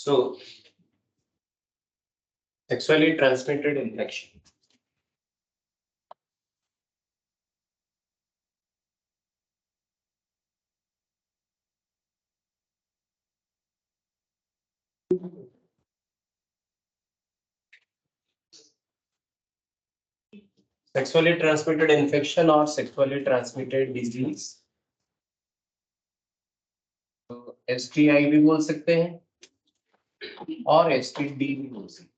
So sexually transmitted infection. Sexually transmitted infection or sexually transmitted disease. तो STI भी बोल सकते हैं और STD भी बोल सकते हैं.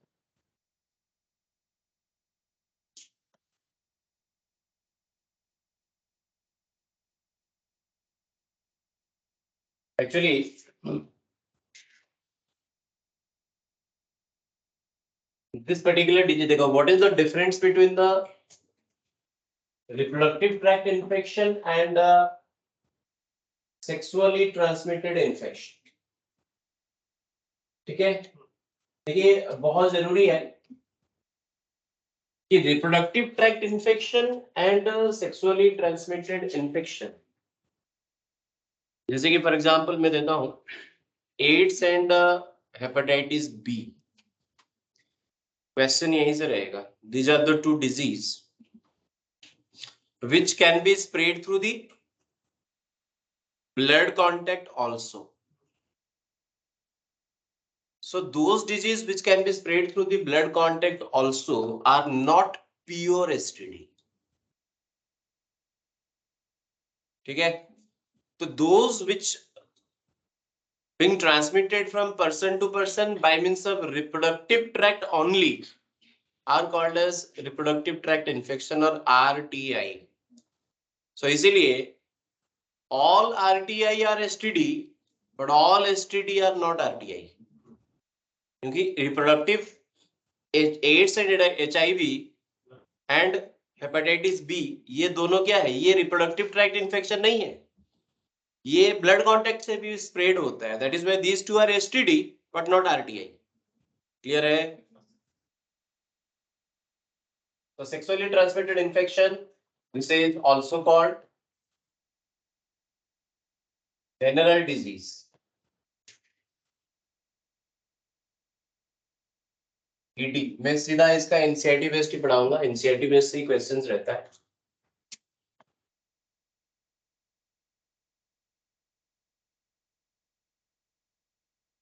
Actually, this particular disease, देखो, what is the difference between the reproductive tract infection and sexually transmitted infection? ठीक है, देखिए बहुत जरूरी है कि reproductive tract infection and sexually transmitted infection, जैसे कि फॉर एग्जांपल मैं देता हूं AIDS and hepatitis B. Question यहीं से रहेगा, these are the two disease which can be spread through the blood contact also. So those disease which can be spread through the blood contact also are not pure STD. ठीक है, तो those which being transmitted from person to person by means of reproductive tract only are called as reproductive tract infection or RTI. So इसीलिए all RTI are STD but all STD are not RTI, क्योंकि reproductive AIDS and HIV and hepatitis B ये दोनों क्या है, ये reproductive tract infection नहीं है, ये ब्लड कांटेक्ट से भी स्प्रेड होता है. That is why these two are STD but not RTI. Clear है? तो sexually transmitted infection this is also called general disease. ईडी मैं सीधा इसका एनसीईआरटी बेस्ड ही पढ़ाऊंगा, एनसीईआरटी बेस्ड से ही क्वेश्चंस रहता है.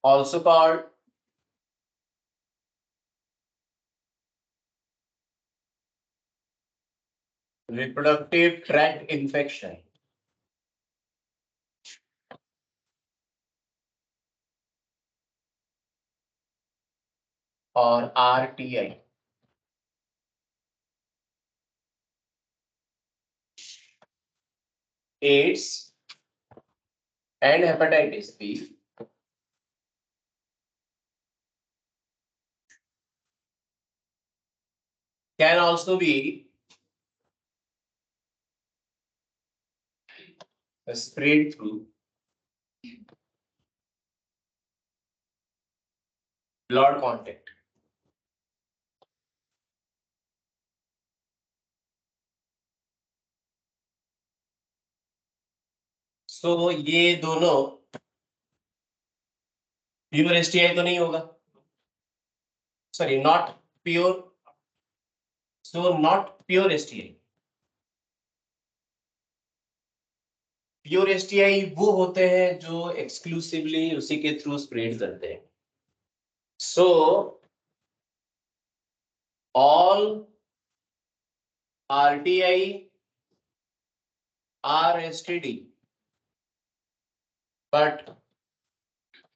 also called reproductive tract infection or RTI. AIDS and hepatitis B can also be spread through blood contact. So ये दोनों प्योर एसटीआई तो नहीं होगा, sorry not pure, so not pure STI. Pure STI वो होते हैं जो एक्सक्लूसिवली उसी के थ्रू स्प्रेड करते हैं. So all RTI are STD but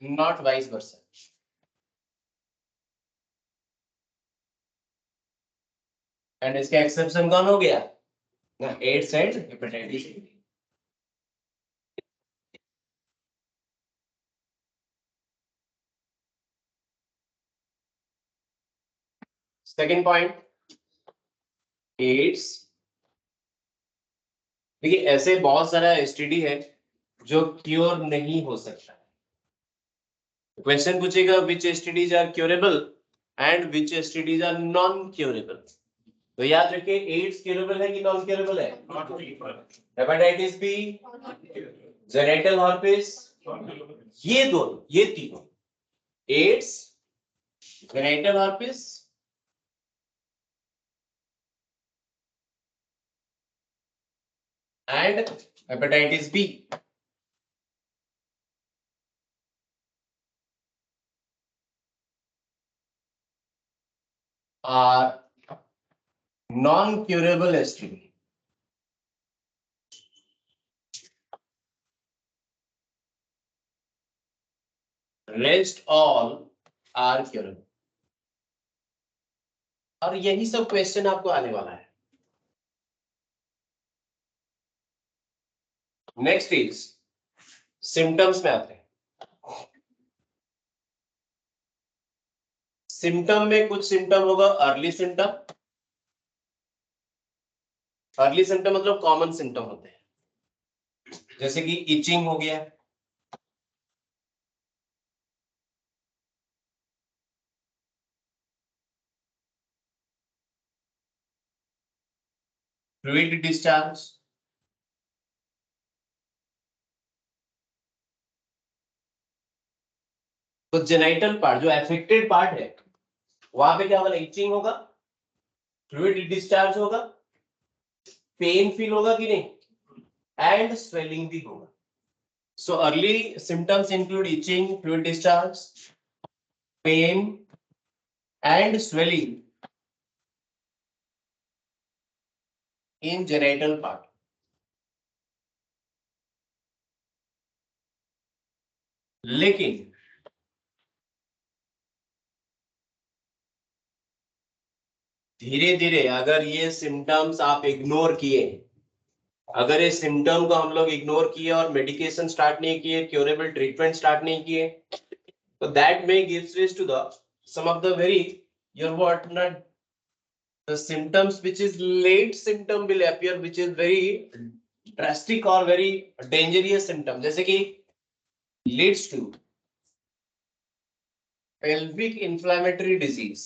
not vice versa. And इसका एक्सेप्शन कौन हो गया ना, AIDS and hepatitis. Second point, AIDS. देखिए ऐसे बहुत सारा एसटीडी है जो क्योर नहीं हो सकता. क्वेश्चन पूछेगा which STDs are curable and which STDs are non curable. तो याद रखिए एड्स क्योरेबल है कि नॉन क्योरेबल है. हेपेटाइटिस बी, जेनेटल हर्पेस, ये दोनों, ये तीनों AIDS, genital herpes, and hepatitis B are non-curable STD. Rest all are curable. और यही सब क्वेश्चन आपको आने वाला है. नेक्स्ट इज सिम्टम्स में आते हैं. सिम्टम में कुछ सिम्टम होगा अर्ली सिम्टम. अर्ली सिम्टम मतलब कॉमन सिम्टम होते हैं, जैसे कि इचिंग हो गया, फ्लूइड डिस्चार्ज, तो जेनाइटल पार्ट जो एफेक्टेड पार्ट है वहां पे क्या होगा, इचिंग होगा, फ्लूइड डिस्चार्ज होगा, पेन फील होगा कि नहीं, एंड स्वेलिंग भी होगा. So early symptoms include itching, fluid discharge, pain and swelling in genital part. लेकिन धीरे धीरे अगर ये सिम्टम्स आप इग्नोर किए, अगर ये सिम्टम को हम लोग इग्नोर किए और मेडिकेशन स्टार्ट नहीं किए, क्योरेबल ट्रीटमेंट स्टार्ट नहीं किए, तो that may gives rise to the some of the very your what not the symptoms which is late symptom will appear which is very drastic or very dangerous symptom, जैसे कि leads to pelvic inflammatory disease,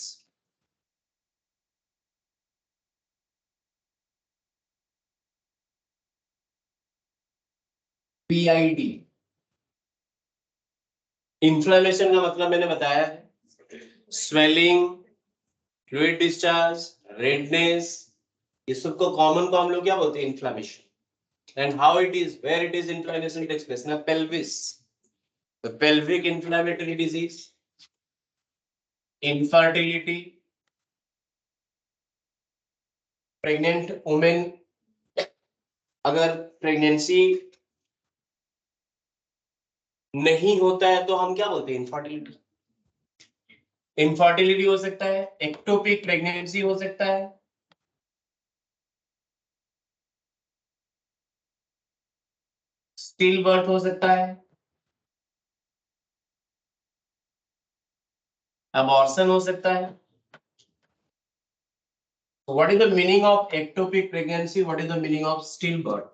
PID. Inflammation का मतलब मैंने बताया है, swelling, fluid discharge, redness, ये सबको common को हम लोग क्या बोलते हैं, inflammation. And how it is, where it is inflammation takes place in the pelvis, the pelvic inflammatory disease, infertility, pregnant women, अगर प्रेगनेंसी नहीं होता है तो हम क्या बोलते हैं, इनफर्टिलिटी. इनफर्टिलिटी हो सकता है, एक्टोपिक प्रेगनेंसी हो सकता है, स्टिल बर्थ हो सकता है, अबॉर्शन हो सकता है. What is the meaning of ectopic pregnancy? What is the meaning of stillbirth?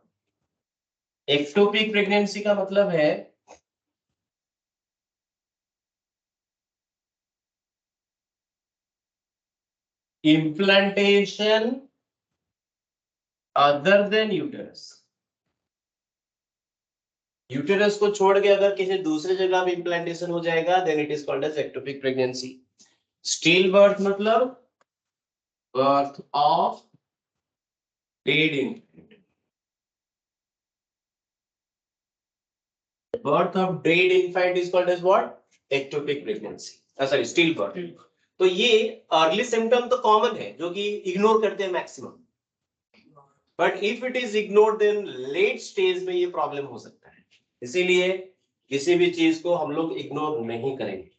Ectopic pregnancy का मतलब है implantation other than uterus. Uterus को छोड़ के अगर किसी दूसरे जगह में इम्प्लांटेशन हो जाएगा, then it is called as ectopic pregnancy. Stillbirth मतलब birth of dead infant. Birth of dead infant is called as what? Ectopic pregnancy. Sorry, stillbirth. तो ये अर्ली सिम्टम तो कॉमन है जो कि इग्नोर करते हैं maximum, but if it is ignored then late stage में ये प्रॉब्लम हो सकता है. इसीलिए किसी भी चीज को हम लोग इग्नोर नहीं करेंगे.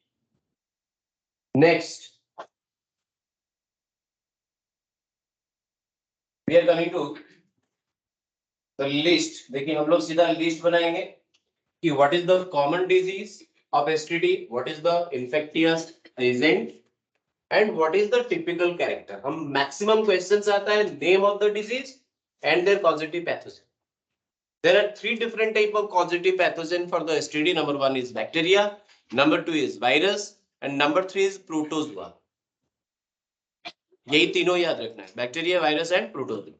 Next we are coming to the list. देखिए हम लोग सीधा लिस्ट बनाएंगे कि what is the common disease of STD, what is the infectious agent and what is the typical character. हम maximum questions आता है name of the disease and their causative pathogen. There are three different type of causative pathogen for the STD. Number one is bacteria, number two is virus, and number three is protozoa. यही तीनों याद रखना है, bacteria, virus and protozoa.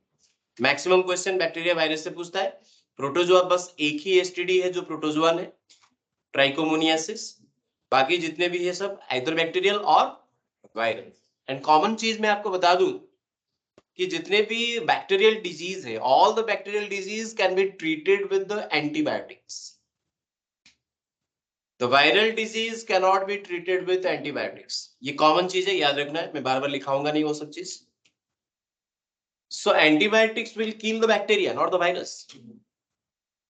Maximum question bacteria virus से पूछता है. Protozoa बस एक ही एसटीडी है जो प्रोटोजोआ है, ट्राइकोमोनियासिस. बाकी जितने भी ये सब आइदर बैक्टीरियल और वायरल। एंड कॉमन चीज मैं आपको बता दूं कि जितने भी बैक्टीरियल डिजीज है, all the bacterial disease can be treated with the antibiotics. The viral disease can not be treated with antibiotics. ये कॉमन चीज है, याद रखना है, मैं बार बार लिखाऊंगा नहीं वो सब चीज। So antibiotics will kill the bacteria not the virus.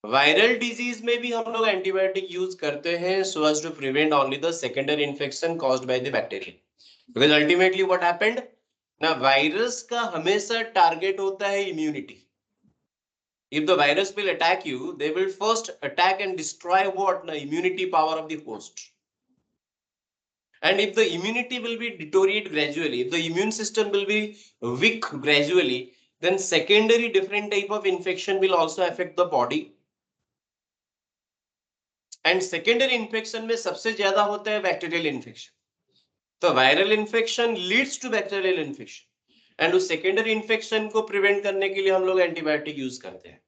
Viral disease में भी हम लोग एंटीबायोटिक यूज करते हैं so as to prevent only the secondary infection caused by the bacteria. Because ultimately what happened ना, वायरस का हमेशा टारगेट होता है immunity. If the virus will attack you, they will first attack and destroy what? The immunity power of the host. And if the immunity will be deteriorate gradually, if the immune system will be weak gradually, then secondary different type of infection will also affect the body. And secondary infection में सबसे ज्यादा होता है bacterial infection. तो viral infection leads to bacterial infection. And उस secondary infection को prevent करने के लिए हम लोग antibiotic use करते हैं.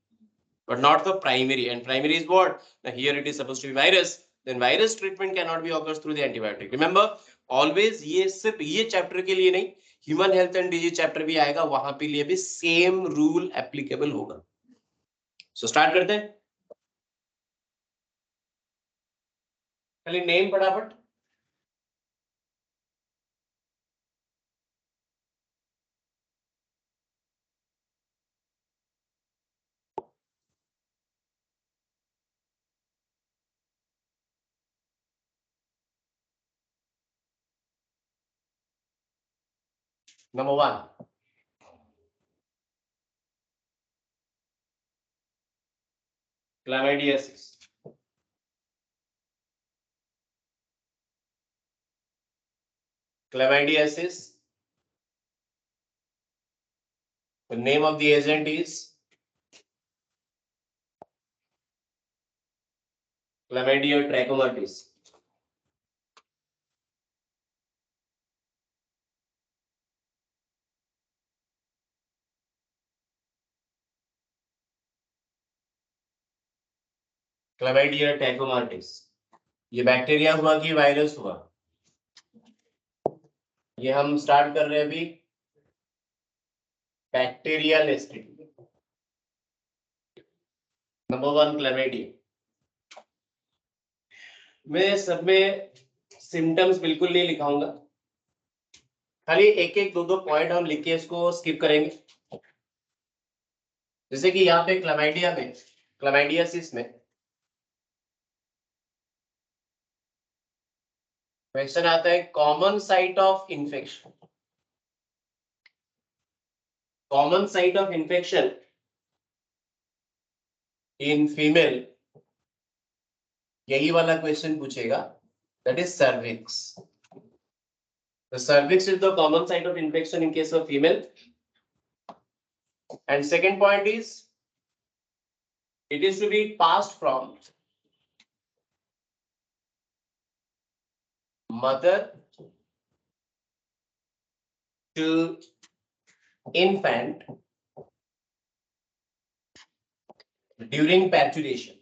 But not the primary. And primary is what? Now here it is supposed to be virus. Then virus treatment cannot be occurs through the antibiotic. Remember, always ये सिर्फ ये चैप्टर के लिए नहीं, human health and disease chapter भी आएगा, वहां पे लिए भी सेम रूल एप्लीकेबल होगा। सो स्टार्ट करते हैं। खाली नेम फटाफट। Number 1, क्लैमाइडियासिस। Chlamydiasis. The name of the agent is Chlamydia trachomatis. Chlamydia trachomatis. ये बैक्टीरिया हुआ कि वायरस हुआ? ये हम स्टार्ट कर रहे हैं अभी बैक्टीरियल एसटीडी। Number 1 chlamydia. मैं सब में सिम्टम्स बिल्कुल नहीं लिखाऊंगा, खाली एक एक दो दो पॉइंट हम लिख के इसको स्किप करेंगे। जैसे कि यहाँ पे क्लैमाइडिया में, क्लैमाइडियासिस में क्वेश्चन आता है common site of infection. Common site of infection in female, यही वाला क्वेश्चन पूछेगा, that is cervix. The cervix is the common site of infection in case of female. And second point is, it is to be passed from mother to infant during parturition.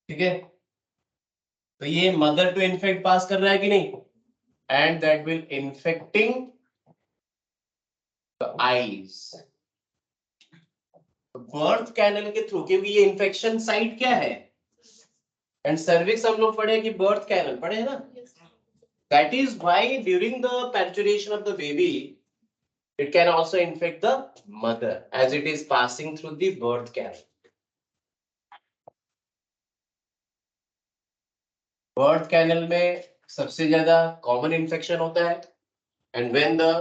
ठीक है, तो ये mother to infect पास कर रहा है कि नहीं, and that will infecting the eyes, birth canal के थ्रू, क्योंकि ये इन्फेक्शन साइट क्या है, एंड सर्विक्स हम लोग पढ़े कि बर्थ कैनल पढ़े है ना, that is why during the parturition of the baby it can also infect the mother as it is passing through the birth canal. Birth canal में सबसे ज्यादा कॉमन इन्फेक्शन होता है, and when the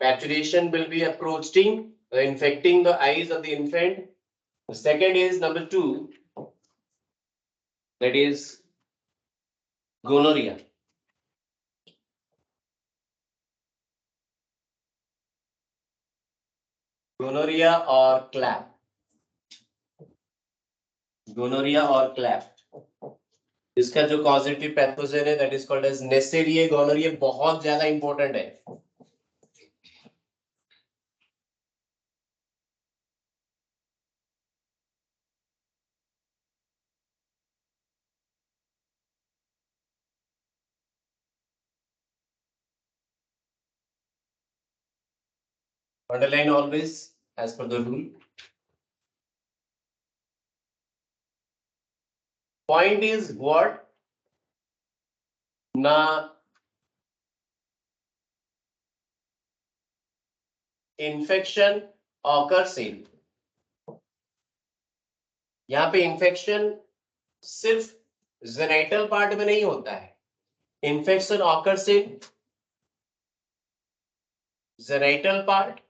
parturition will be approaching, infecting the eyes of the infant. The second is number 2, that is gonorrhea. Gonorrhea or clap. Gonorrhea or clap. इसका जो causative pathogen है that is called as Neisseria gonorrhoea, बहुत ज्यादा important है। Underline always as per the rule. Point is what? Na infection occurs in. यहाँ पे infection सिर्फ genital part में नहीं होता है. Infection occurs in genital part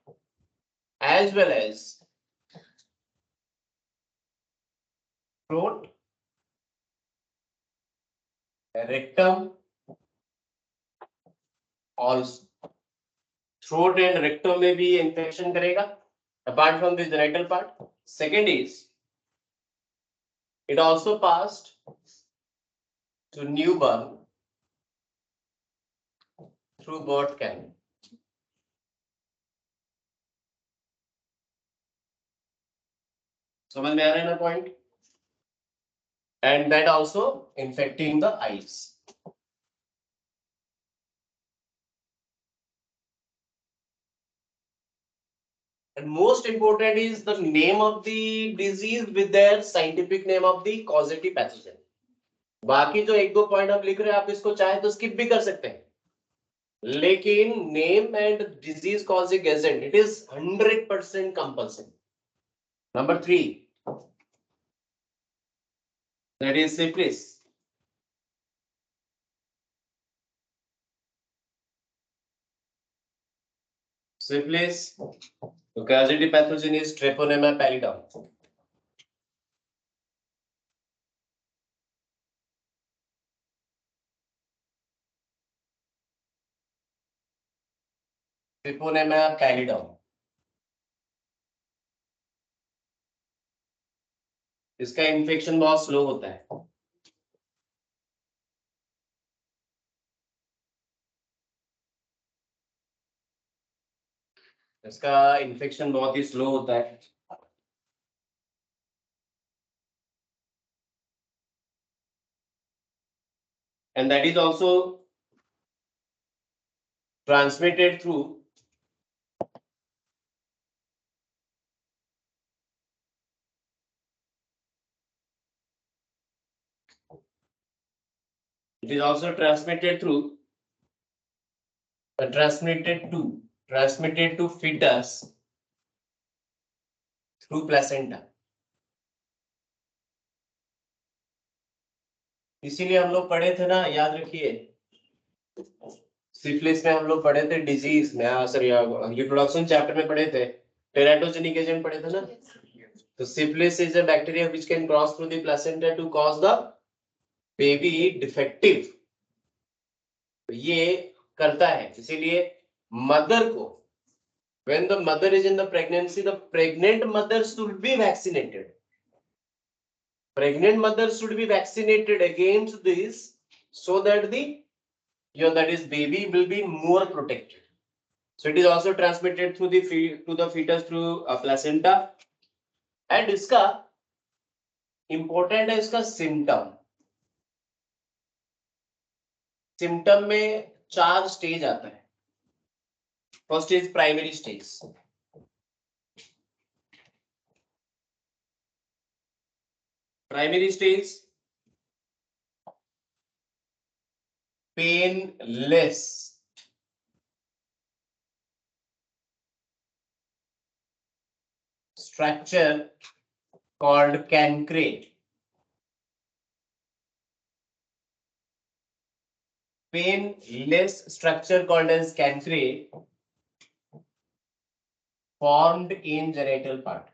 as well as throat, rectum, also throat and rectum में भी infection करेगा apart from the genital part. Second is it also passed to newborn through birth canal. समझ में आ रहा है ना point? And that also infecting the eyes. And most important is the name of the disease with their scientific name of the causative pathogen. बाकी जो एक दो पॉइंट आप लिख रहे हैं आप इसको चाहे तो स्किप भी कर सकते हैं, लेकिन name and disease causing agent it is 100% compulsory. Number 3 that is syphilis. Syphilis, the causative pathogen is Treponema pallidum. Treponema pallidum. इसका इन्फेक्शन बहुत स्लो होता है. इसका इन्फेक्शन बहुत ही स्लो होता है. And that is also transmitted through it is also transmitted through transmitted to fetus through placenta. इसीलिए हम लोग पढ़े थे ना, याद रखिए, सिफिलिस में हम लोग पढ़े थे डिजीज में, सॉरी रिप्रोडक्शन चैप्टर में पढ़े थे, टेराटोजेनिक एजेंट पढ़े थे ना. तो syphilis is a bacteria which can cross through the placenta to cause the baby defective. ये करता है, इसीलिए मदर को when the mother is in the pregnancy, the pregnant mother should be vaccinated. Pregnant mother should be vaccinated against this so that the that is baby will be more protected. So it is also transmitted through the to the fetus through placenta. And इसका important है इसका symptom. Symptom में 4 stage आता है. First is primary stage. Primary stage painless. Structure called cancre. Painless structure called as cancre formed in genital part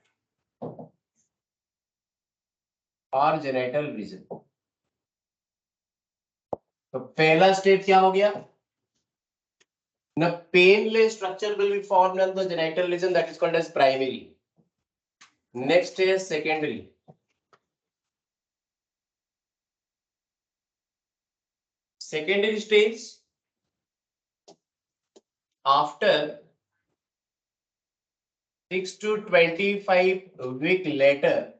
or genital region. तो पहला step क्या हो गया? The painless structure will be formed on the genital region, that is called as primary. Next is secondary. Secondary stage after 6 to 25 week later,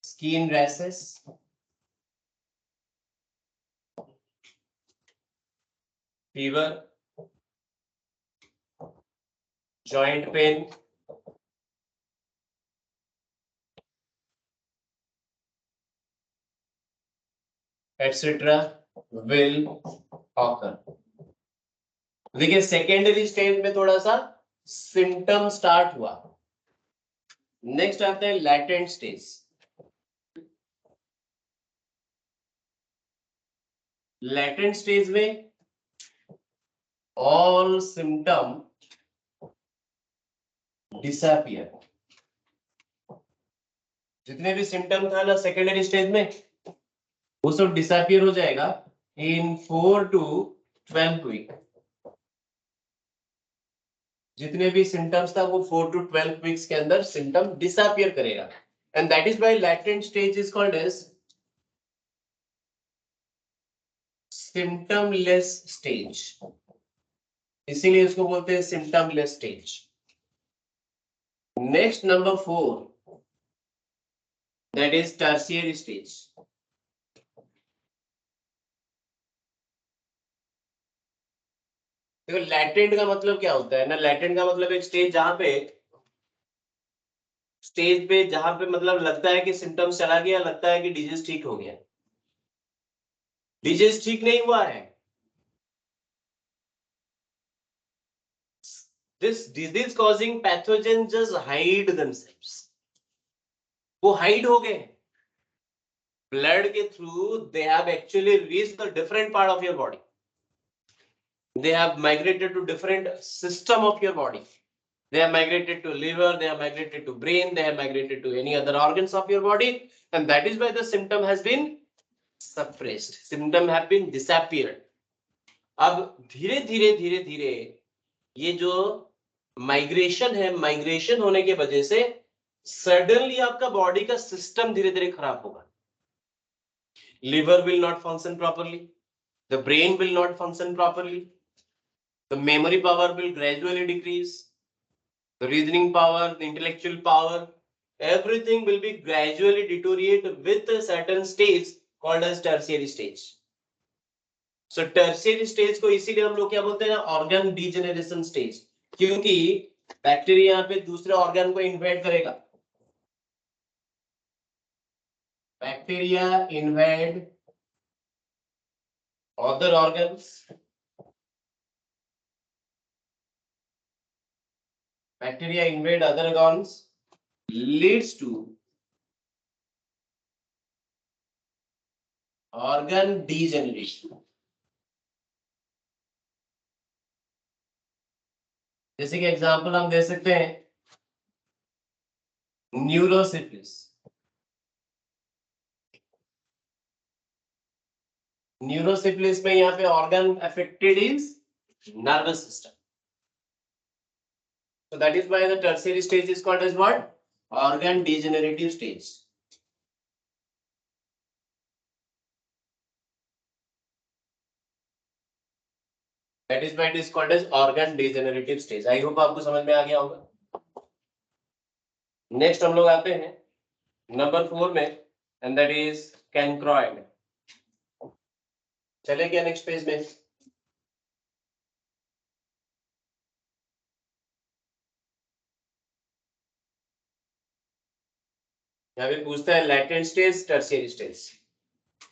skin rashes, fever, joint pain, etc. will occur. देखिए secondary stage में थोड़ा सा symptom start हुआ. Next आते हैं latent stage. Latent stage में all symptom disappear. जितने भी सिम्टम था ना सेकेंडरी स्टेज में वो सब डिसअपियर हो जाएगा इन 4 to 12 वीक. जितने भी सिम्टम्स था वो 4 to 12 वीक्स के अंदर सिम्टम डिसअपियर करेगा. And that is why latent stage is called as symptomless stage. इसीलिए इसको बोलते हैं symptomless stage. Next number 4, that is tertiary stage. देखो लैटेंट का मतलब क्या होता है ना. लैटेंट का मतलब एक स्टेज जहां पे मतलब लगता है कि सिम्टम्स चला गया, लगता है कि डिजीज ठीक हो गया. डिजीज ठीक नहीं हुआ है. This disease causing pathogen just hide themselves. वो हाइड हो गए. ब्लड के through they have actually reached the different part of your body. They have migrated to different system of your body. They have migrated to liver, they have migrated to brain, they have migrated to any other organs of your body, and that is why the symptom has been suppressed. Symptom have been disappeared. अब धीरे धीरे ये जो migration है, migration होने की वजह से सडनली आपका बॉडी का सिस्टम धीरे धीरे खराब होगा. Liver will not function properly, the brain will not function properly, the memory power will gradually decrease, the reasoning power, the intellectual power, everything will be gradually deteriorate with a certain stage called as tertiary stage. So tertiary stage को इसीलिए हम लोग क्या बोलते हैं ना, organ degeneration stage. क्योंकि bacteria यहाँ पे दूसरे ऑर्गन को इन्वेड करेगा. Bacteria invade other organs. Bacteria invade other organs, leads to organ degeneration. जैसे कि एग्जांपल हम दे सकते हैं न्यूरोसिफिलिस. न्यूरोसिफिलिस में यहाँ पे organ affected is nervous system. So that is why the tertiary stage is called as what? Organ degenerative stage. That is why it is called as organ degenerative stage. I hope आपको समझ में आ गया होगा. Next हम लोग आते हैं number 4 में, and that is cancroid. चले गया नेक्स्ट पेज में. यहाँ पे पूछता है latent stage, tertiary stage.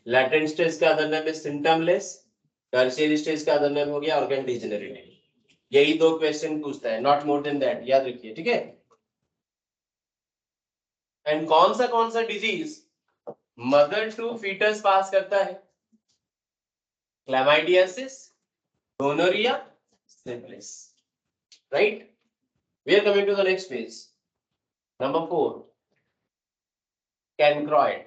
Latent stage का अदर नेम है सिम्टमलेस, टर्शियरी स्टेज का अदर नेम हो गया ऑर्गन डिजेनरेटिव. यही 2 क्वेश्चन पूछता है, नॉट मोर देन दैट. याद रखिए, ठीक है. एंड कौन सा disease mother to foetus pass करता है? Chlamydiasis, gonorrhoea, syphilis. Right. We are coming to the next page. Number 4, cancroid.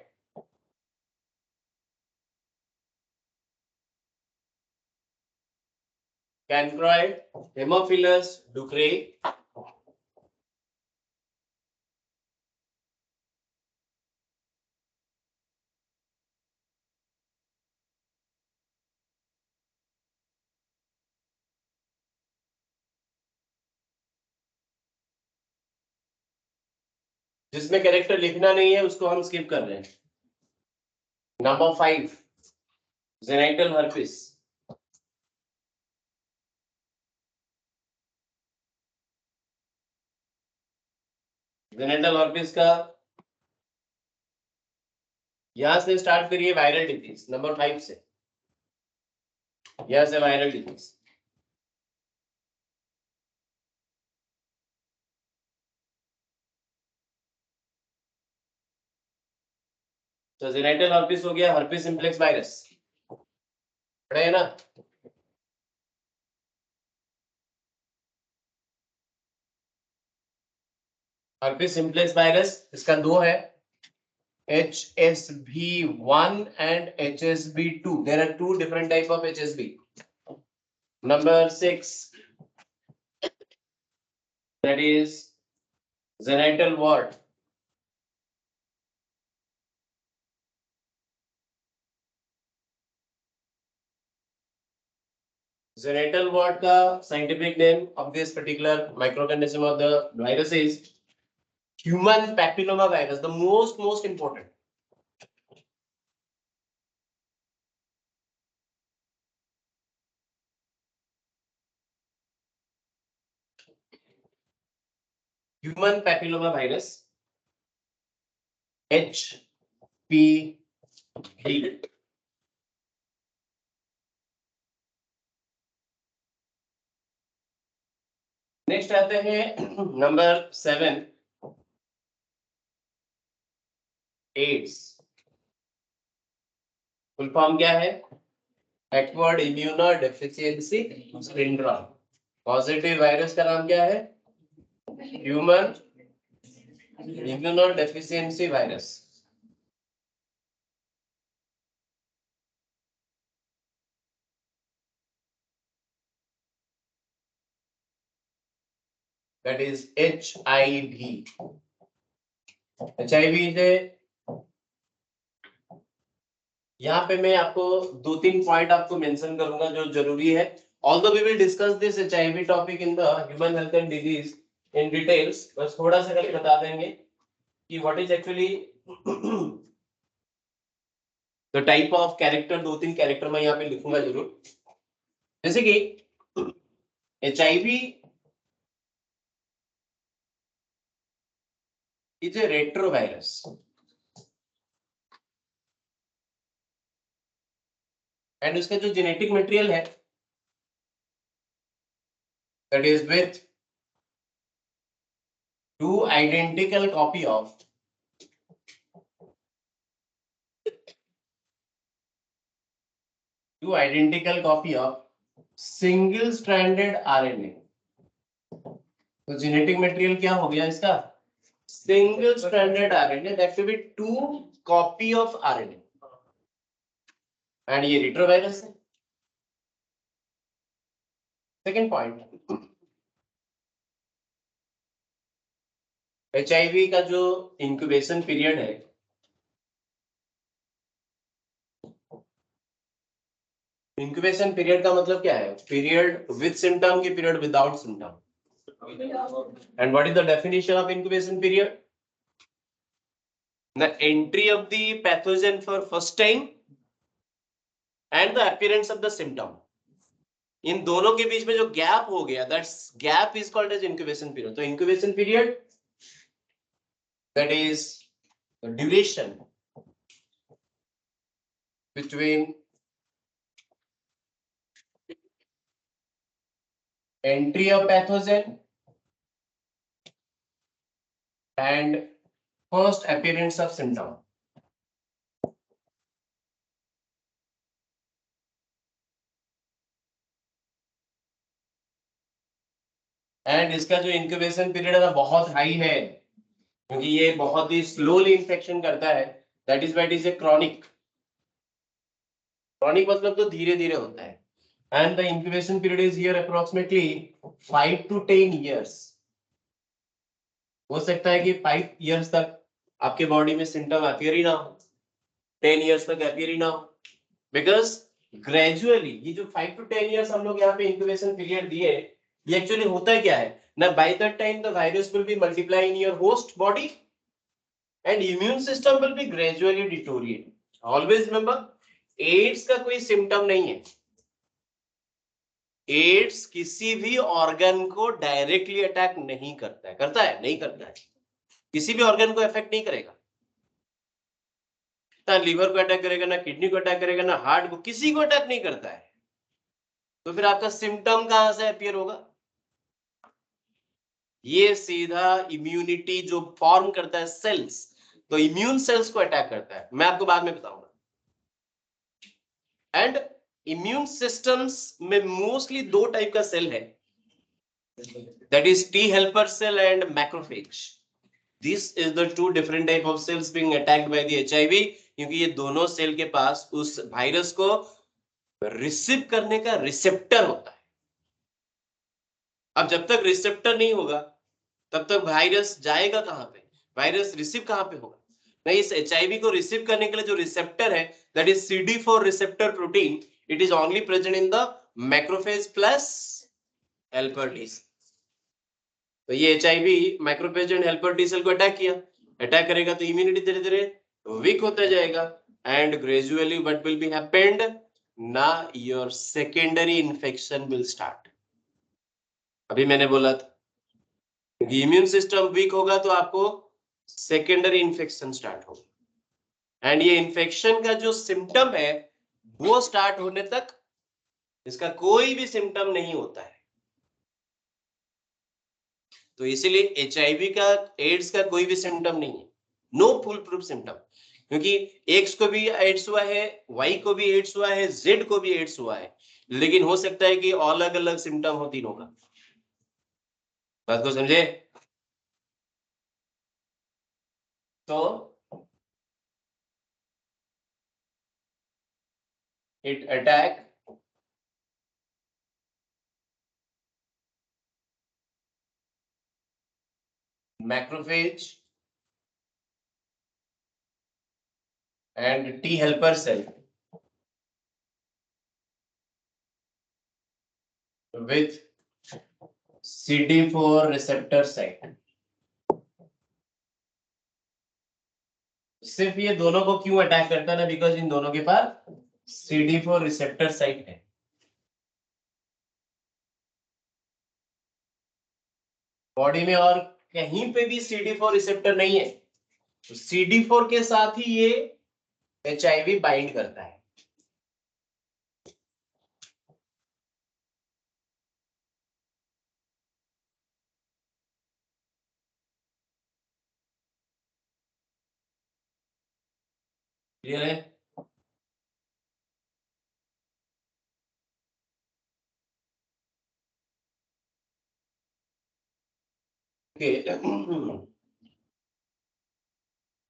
Cancroid, Haemophilus ducreyi. जिसमें कैरेक्टर लिखना नहीं है उसको हम स्किप कर रहे हैं. Number 5, genital herpes. Genital herpes का यहां से स्टार्ट करिए वायरल डिजीज नंबर 5 से, यहां से वायरल डिजीज। तो जेनेटल हर्पिस हो गया, हर्पिस सिम्प्लेक्स वायरस पढ़े है ना। हर्पिस सिम्प्लेक्स वायरस इसका दो है, HSV1 and HSV2. There are two different type of HSV. Number 6, that is genital wart. Genital wart का scientific name of this particular microorganism of the virus is human papilloma virus, the most important. Human papilloma virus, HPV. Next आते हैं number 7, ads. Full form क्या है? Acquired immunodeficiency syndrome. Positive virus का नाम क्या है? Human immunodeficiency virus. That is HIV। HIV से यहाँ पे मैं आपको 2-3 पॉइंट आपको मेंशन करूंगा जो जरूरी है। Although we will discuss this HIV topic in the human health and disease in details, बस थोड़ा सा करके बता देंगे कि what is actually the type of character. 2-3 character मैं यहाँ पे लिखूंगा जरूर। जैसे कि HIV is a retrovirus and उसका जो जेनेटिक मटेरियल है that is with two identical copy of single stranded RNA। तो जेनेटिक मटेरियल क्या हो गया इसका? Single stranded RNA, that will be 2 copy of RNA and ये रेट्रोवायरस है। सेकंड पॉइंट, HIV का जो इंक्यूबेशन पीरियड है, इंक्यूबेशन पीरियड का मतलब क्या है? पीरियड विद सिम्टम की period without symptom. And what is the definition of incubation period? The entry of the pathogen for first time and the appearance of the symptom. इन दोनों के बीच में जो गैप हो गया, that's gap is called as incubation period. तो incubation period that is the duration between entry of pathogen and first appearance of symptom। And इसका जो इंक्यूबेशन पीरियड है ना बहुत हाई है, क्योंकि ये बहुत ही स्लोली इंफेक्शन करता है। That is what is a chronic. Chronic मतलब तो धीरे धीरे होता है। And the incubation period is here approximately 5 to 10 years। हो सकता है कि 5 years तक आपके बॉडी में सिम्टम अपीयर ही ना हो, 10 years तक अपीयर ही ना हो, बिकॉज ग्रेजुअली ये जो 5 to 10 years हम लोग यहाँ पे इंक्यूबेशन पीरियड दिए, ये एक्चुअली होता है क्या है ना, by that time the virus will be multiply in your host body and immune system will be gradually deteriorate. Always remember, AIDS का कोई सिम्टम नहीं है। एड्स किसी भी ऑर्गन को डायरेक्टली अटैक नहीं करता है। करता है? नहीं करता है। किसी भी ऑर्गन को अफेक्ट नहीं करेगा, ना लीवर को अटैक करेगा, ना किडनी को अटैक करेगा, ना हार्ट को, किसी को अटैक नहीं करता है। तो फिर आपका सिम्टम कहां से अपीयर होगा? ये सीधा इम्यूनिटी जो फॉर्म करता है सेल्स, तो इम्यून सेल्स को अटैक करता है, मैं आपको बाद में बताऊंगा। एंड इम्यून सिस्टम्स में मोस्टली दो टाइप का सेल है, that is T helper cell and macrophage. This is the two different type of cells being attacked by the HIV, क्योंकि ये दोनों सेल के पास उस वायरस को रिसीव करने का रिसेप्टर होता है। अब जब तक रिसेप्टर नहीं होगा तब तक वायरस जाएगा कहां पे, वायरस रिसीव कहां पे होगा? नहीं, इस एचआईवी को रिसीव करने के लिए जो रिसेप्टर है, that is CD4 receptor protein, it is only present in the macrophage plus helper T cell. तो ये HIV macrophage and helper T cell को अटैक किया, अटैक करेगा तो इम्यूनिटी धीरे धीरे वीक होता जाएगा, and gradually what will be happened ना, your secondary infection will start. अभी मैंने बोला था इम्यून सिस्टम वीक होगा तो आपको सेकेंडरी इन्फेक्शन स्टार्ट होगा, एंड ये इन्फेक्शन का जो सिम्टम है वो स्टार्ट होने तक इसका कोई भी सिम्टम नहीं होता है। तो इसीलिए एचआईवी का, एड्स का कोई भी सिम्टम नहीं है, नो फुल प्रूफ सिम्टम, क्योंकि एक्स को भी एड्स हुआ है, वाई को भी एड्स हुआ है, जेड को भी एड्स हुआ है, लेकिन हो सकता है कि अलग अलग सिम्टम हो तीनों का। बात को समझे? तो it attack macrophage and T helper cell with CD4 receptor site। सिर्फ ये दोनों को क्यों अटैक करता है ना, बिकॉज इन दोनों के पास CD4 रिसेप्टर साइट है। बॉडी में और कहीं पे भी CD4 रिसेप्टर नहीं है, तो CD4 के साथ ही ये एचआईवी बाइंड करता है। क्लियर है?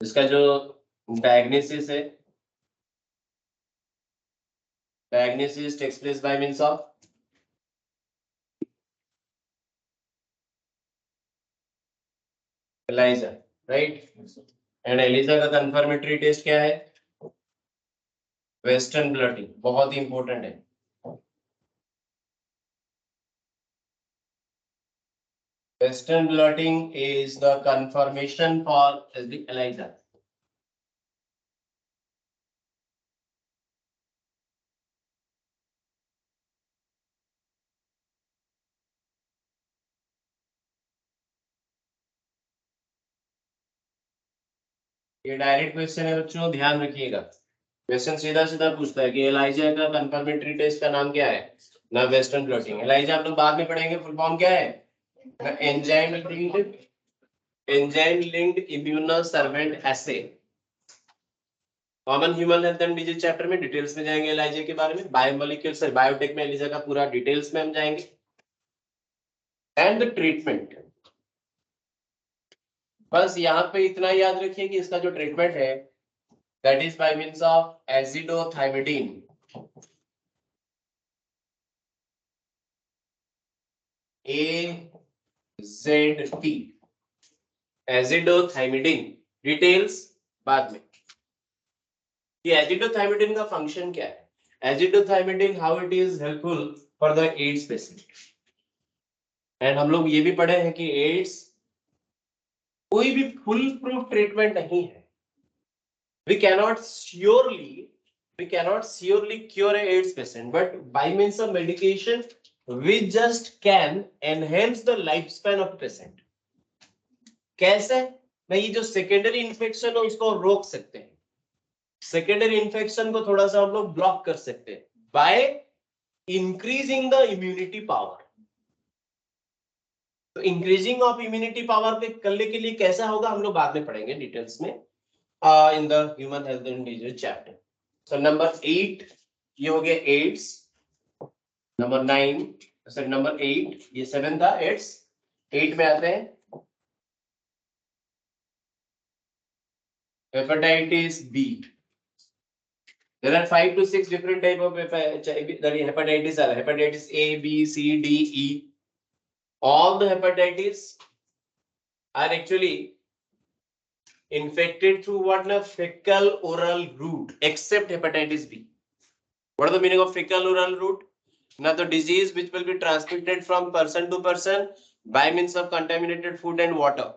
इसका जो डायग्नोसिस है, diagnosis takes place by means of ELISA, right? And ELISA का कंफर्मेटरी टेस्ट क्या है? वेस्टर्न ब्लॉटिंग, बहुत ही इंपॉर्टेंट है। Western blotting is the confirmation for the ELISA. ये डायरेक्ट क्वेश्चन है बच्चों, ध्यान रखिएगा। क्वेश्चन सीधा सीधा पूछता है कि एलाइजा का कंफर्मेटरी टेस्ट का नाम क्या है? ना वेस्टर्न ब्लॉटिंग। एलाइजा हम लोग बाद में पढ़ेंगे, फुल फॉर्म क्या है? ना enzyme linked immunosorbent assay. Common human health and disease chapter में डिटेल्स में जाएंगे एलाइजा के बारे में, बायोमोलिक्यूल से बायोटेक में एलिजा का पूरा डिटेल्स में हम जाएंगे, एंड द ट्रीटमेंट। बस यहाँ पे इतना याद रखिए कि इसका जो ट्रीटमेंट है, that is by means of azithromycin, AZT, azithromycin। Details बाद में। ये azithromycin का फंक्शन क्या है? azithromycin how it is helpful for the AIDS patient, and हम लोग ये भी पढ़े हैं कि एड्स कोई भी फुल प्रूफ ट्रीटमेंट नहीं है। we cannot surely cure a AIDS patient, but by means of medication we just can enhance the lifespan of patient. कैसे? मैं ये जो सेकेंडरी इन्फेक्शन है उसको रोक सकते हैं, सेकेंडरी इन्फेक्शन को थोड़ा सा हम लोग ब्लॉक कर सकते हैं by increasing the immunity power. तो इंक्रीजिंग ऑफ इम्यूनिटी पावर पे करने के लिए कैसा होगा हम लोग बाद में पढ़ेंगे डिटेल्स में इन the human health and disease chapter. So number 8 ये हो गया एड्स, नंबर 9 सॉरी नंबर 8 ये 7 था एड्स। 8 में आते हैं hepatitis B. There are 5 to 6 different type of hepatitis are hepatitis A, B, C, D, E. All the hepatitis are actually infected through what na fecal oral route except hepatitis B. What is the meaning of fecal oral route? Now the disease which will be transmitted from person to person by means of contaminated food and water.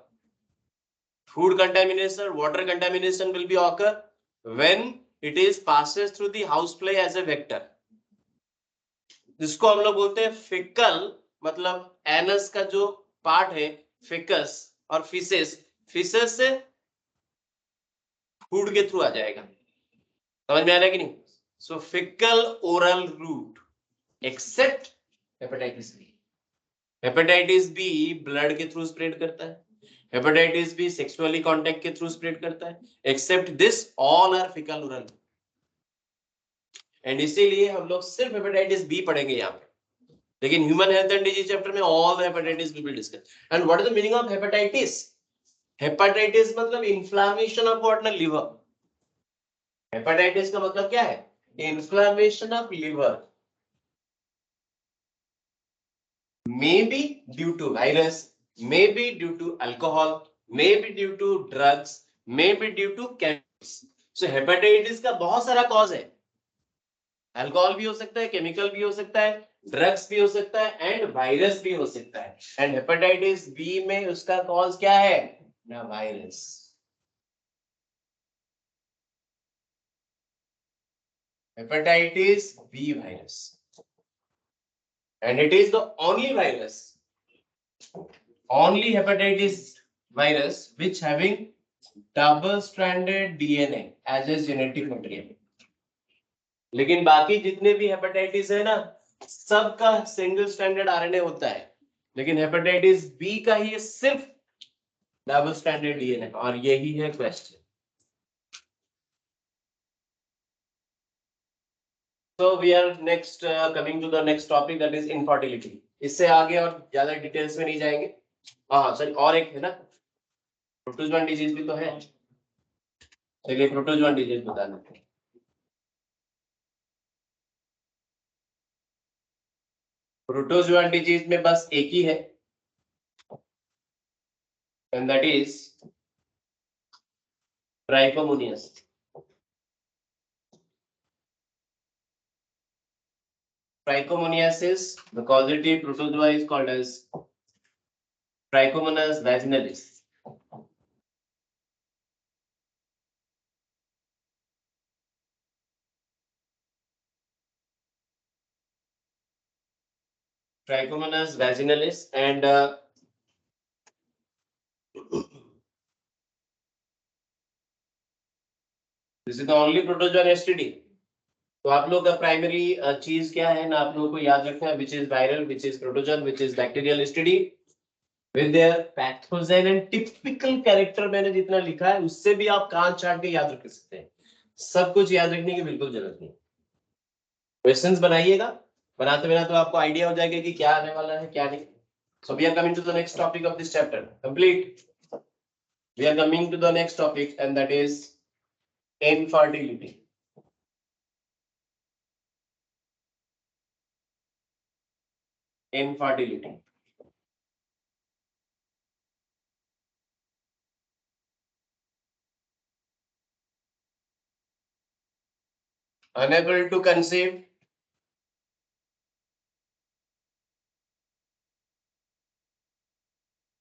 Food contamination, water contamination will be occur when it is passes through the housefly as a vector. जिसको हम लोग बोलते हैं fickle, मतलब anus का जो part है फिकस और फिसेस, फिसेस से फूड के थ्रू आ जाएगा। समझ में आ रहा है कि नहीं? So faecal oral route except hepatitis B. Hepatitis B blood के थ्रू स्प्रेड करता है, हेपेटाइटिस बी सेक्सुअली कांटेक्ट के थ्रू स्प्रेड करता है, except this all are faecal oral. And इसीलिए हम लोग सिर्फ हेपेटाइटिस बी पढ़ेंगे यहाँ पे, लेकिन human health and disease chapter में all the hepatitis will be discuss. And what is the meaning of hepatitis? Hepatitis मतलब इन्फ्लामेशन ऑफ व्हाट ना लिवर। हेपेटाइटिस का मतलब क्या है? Inflammation of liver, may be due to virus, may be due to alcohol, may be due to drugs, may be due to chemicals. So hepatitis का बहुत सारा cause है, alcohol भी हो सकता है, केमिकल भी हो सकता है, ड्रग्स भी हो सकता है एंड वायरस भी हो सकता है। एंड हेपेटाइटिस बी में उसका कॉज क्या है ना? Virus. Hepatitis B virus, and it is the only virus, only hepatitis virus which having double stranded DNA as a genetic material. लेकिन बाकी जितने भी हेपेटाइटिस है ना, सबका सिंगल स्ट्रैंडेड आरएनए होता है, लेकिन हेपेटाइटिस बी का ही सिर्फ डबल स्ट्रैंडेड डीएनए। और यही है question. So we are next coming to the next topic, that is infertility. इससे आगे और ज्यादा डिटेल्स में नहीं जाएंगे। हाँ सर, और एक है ना प्रोटोजोन डिजीज भी तो है, चलिए प्रोटोजोन डिजीज बता देते हैं। प्रोटोजोन डिजीज में बस एक ही है, and that is trichomoniasis. Trichomoniasis, the causative protozoa is called as Trichomonas vaginalis. Trichomonas vaginalis, and this is the only protozoan STD. तो आप लोग का प्राइमरी चीज क्या है ना, आप लोगों को याद रखना है, which is viral, which is protozoan, which is bacterial STD with their pathogen and typical character. मैंने जितना लिखा है उससे भी आप कान चाट के याद रख सकते हैं, सब कुछ याद रखने की बिल्कुल जरूरत नहीं। क्वेश्चंस बनाइएगा, बनाते बनाते तो आपको आइडिया हो जाएगा कि क्या आने वाला है क्या नहीं। So we are coming to the next topic of this chapter complete. We are coming to the next topic and that is infertility. Infertility. Unable to conceive,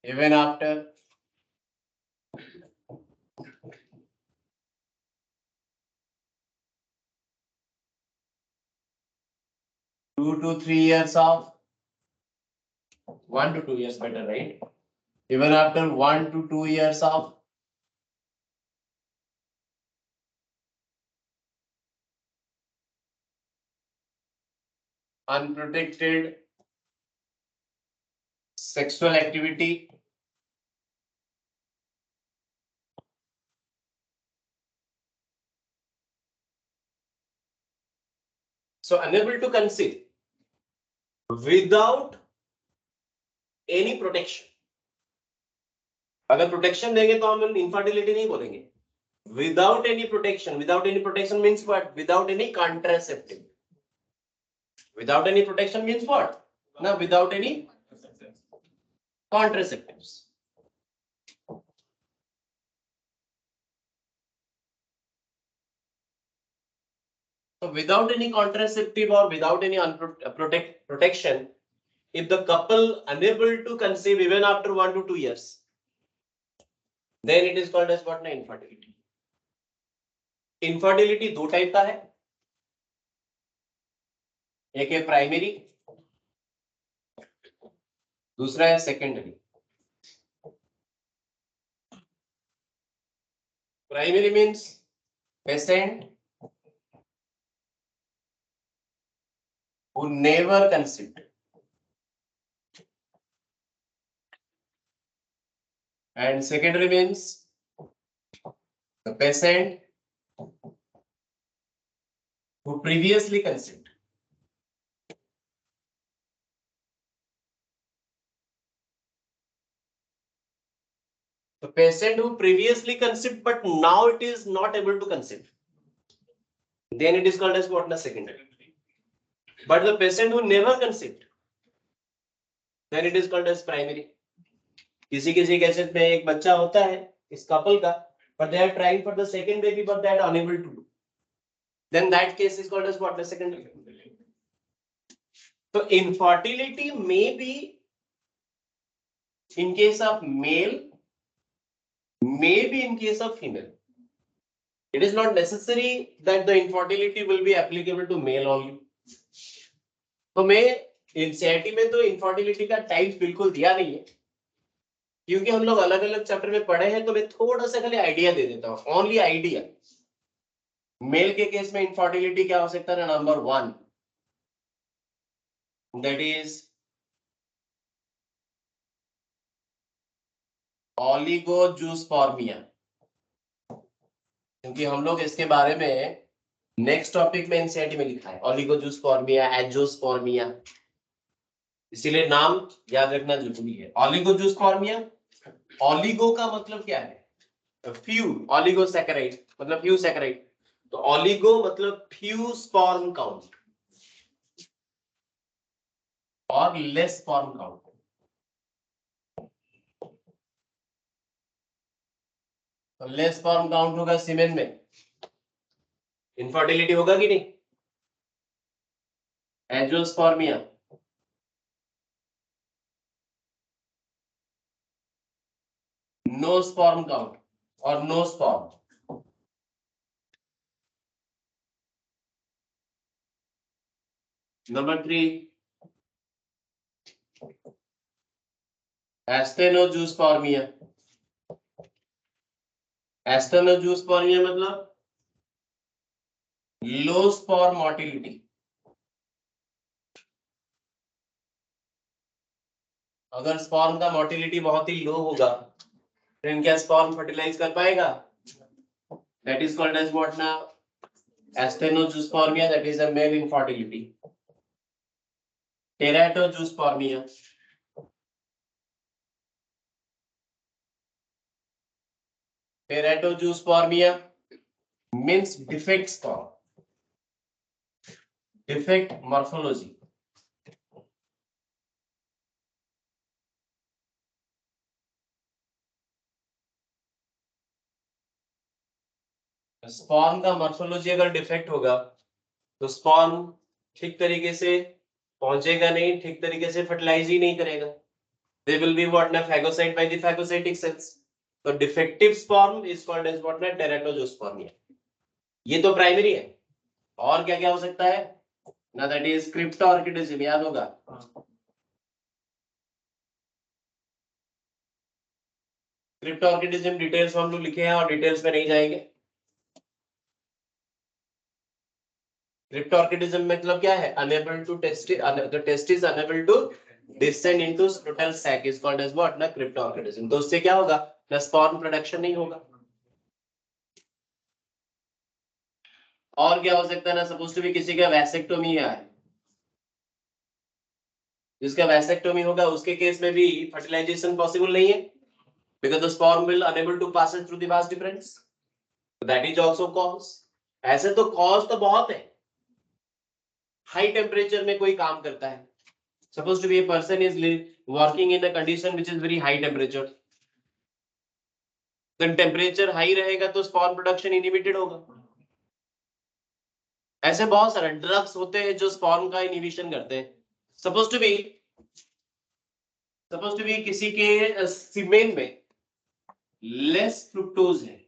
even after 2 to 3 years of 1 to 2 years better, right? Even after 1 to 2 years of unprotected sexual activity, so unable to conceive without any protection. अगर protection देंगे तो हम infertility नहीं बोलेंगे. Without any protection, without any protection means what? Without any contraceptive. Without any protection means what? No, without any contraceptives. So without any contraceptive or without any protection, if the couple unable to conceive even after 1 to 2 years, then it is called as what? Infertility. Infertility दो type का है. एक है primary, दूसरा है secondary. Primary means patient who never conceived. And secondary means the patient who previously conceived. The patient who previously conceived but now it is not able to conceive, then it is called as what? Secondary. But the patient who never conceived, then it is called as primary. किसी किसी cases में एक बच्चा होता है इस couple का, but they are trying for the second baby but they are unable to do, then that case is called as what? Secondary. So infertility may be in case of male, may be in case of female. It is not necessary that the infertility will be applicable to male only. तो मैं NCERT में तो infertility का type बिल्कुल दिया नहीं है, क्योंकि हम लोग अलग अलग चैप्टर में पढ़े हैं, तो मैं थोड़ा सा खाली आइडिया दे देता हूँ, ओनली आइडिया. मेल के केस में इनफर्टिलिटी क्या हो सकता है? Number 1, that is oligozoospermia. क्योंकि हम लोग इसके बारे में नेक्स्ट टॉपिक में एनसीईआरटी में लिखा है, ओलिगोजूस्पर्मिया, एंजियोस्पर्मिया, इसीलिए नाम याद रखना जरूरी है. ओलिगोजूस्पर्मिया, ओलिगो का मतलब क्या है? फ्यू, ओलिगोसैकेराइड मतलब फ्यू सैकेराइड, तो ओलिगो मतलब फ्यू स्पर्म काउंट और लेस स्पर्म काउंट. तो लेस स्पर्म काउंट होगा सीमेन में, इनफर्टिलिटी होगा कि नहीं? एंजियोस्पर्मिया, नो स्पर्म काउंट और नो स्पर्म. नंबर 3, एस्टेनोजूस्पर्मिया. एस्टेनोजूस्पर्मिया मतलब लो स्पर्म मोटिलिटी. अगर स्पर्म का मोटिलिटी बहुत ही लो होगा तो क्या स्पर्म फर्टिलाइज कर पाएगा? That is called as what now? Asthenospermia, that is a male infertility. Teratozoospormia. Teratozoospormia means defect sperm, defect morphology. Sperm का मॉर्फोलॉजी अगर डिफेक्ट होगा तो स्पर्म ठीक तरीके से पहुंचेगा नहीं, ठीक तरीके से फर्टिलाइज ही नहीं करेगा. They will be what? Phagocyte by the phagocytic cells. तो defective sperm is called as what? Teratozoospermia. ये तो प्राइमरी है. और क्या क्या हो सकता है ना? दैट इज क्रिप्टोऑर्किडिज्म, याद होगा. क्रिप्टोऑर्किडिज्म डिटेल्स हम लोग लिखे हैं और डिटेल्स में नहीं जाएंगे. क्रिप्टोर्किडिज्म मतलब क्या है? Unable to the test is unable to descend into scrotal sac is called as what? ना क्रिप्टोर्किडिज्म। तो उससे क्या होगा? ना स्पर्म प्रोडक्शन नहीं होगा। और क्या हो सकता है? ना सपोज टू बी किसी का वैसेक्टोमी है, जिसका वैसेक्टोमी होगा उसके केस में भी फर्टिलाइजेशन पॉसिबल नहीं है, because the sperm will unable to pass it through the vas deferens. So that is also cause. ऐसे तो cause तो बहुत है। हाई टेम्परेचर में कोई काम करता है, suppose to be a person is working in a condition which is very high temperature, then temperature high रहेगा तो स्पर्म प्रोडक्शन इनिबिटेड होगा। ऐसे बहुत सारे ड्रग्स होते हैं जो स्पर्म का इनिबिशन करते हैं। सपोज टू बी किसी के सीमेन में लेस फ्रुक्टोज है,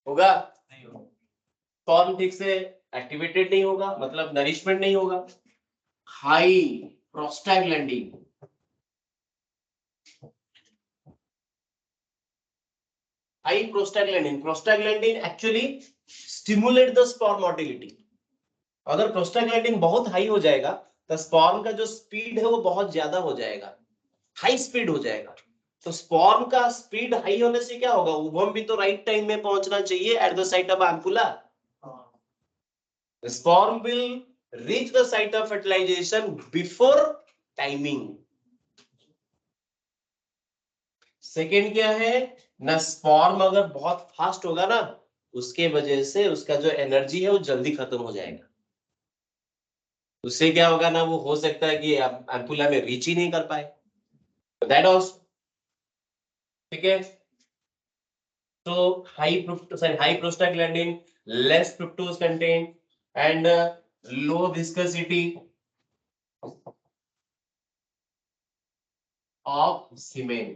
होगा? स्पर्म ठीक से एक्टिवेटेड नहीं होगा, मतलब नरिशमेंट नहीं होगा। High prostaglandin, high prostaglandin actually stimulate the sperm motility. अगर प्रोस्टाग्लैंडिन बहुत हाई हो जाएगा तो स्पर्म का जो स्पीड है वो बहुत ज्यादा हो जाएगा, हाई स्पीड हो जाएगा। तो स्पर्म का स्पीड हाई होने से क्या होगा? उभम भी तो राइट टाइम में पहुंचना चाहिए at the site of ampulla. The sperm will reach the site of fertilization before timing. Second क्या है ना? स्पर्म अगर बहुत फास्ट होगा ना, उसके वजह से उसका जो एनर्जी है वो जल्दी खत्म हो जाएगा। उससे क्या होगा ना? वो हो सकता है कि एम्पुला में रीच ही नहीं कर पाए। दैट ऑल्सो ठीक है। तो high prostaglandin, less fructose content and low viscosity of semen.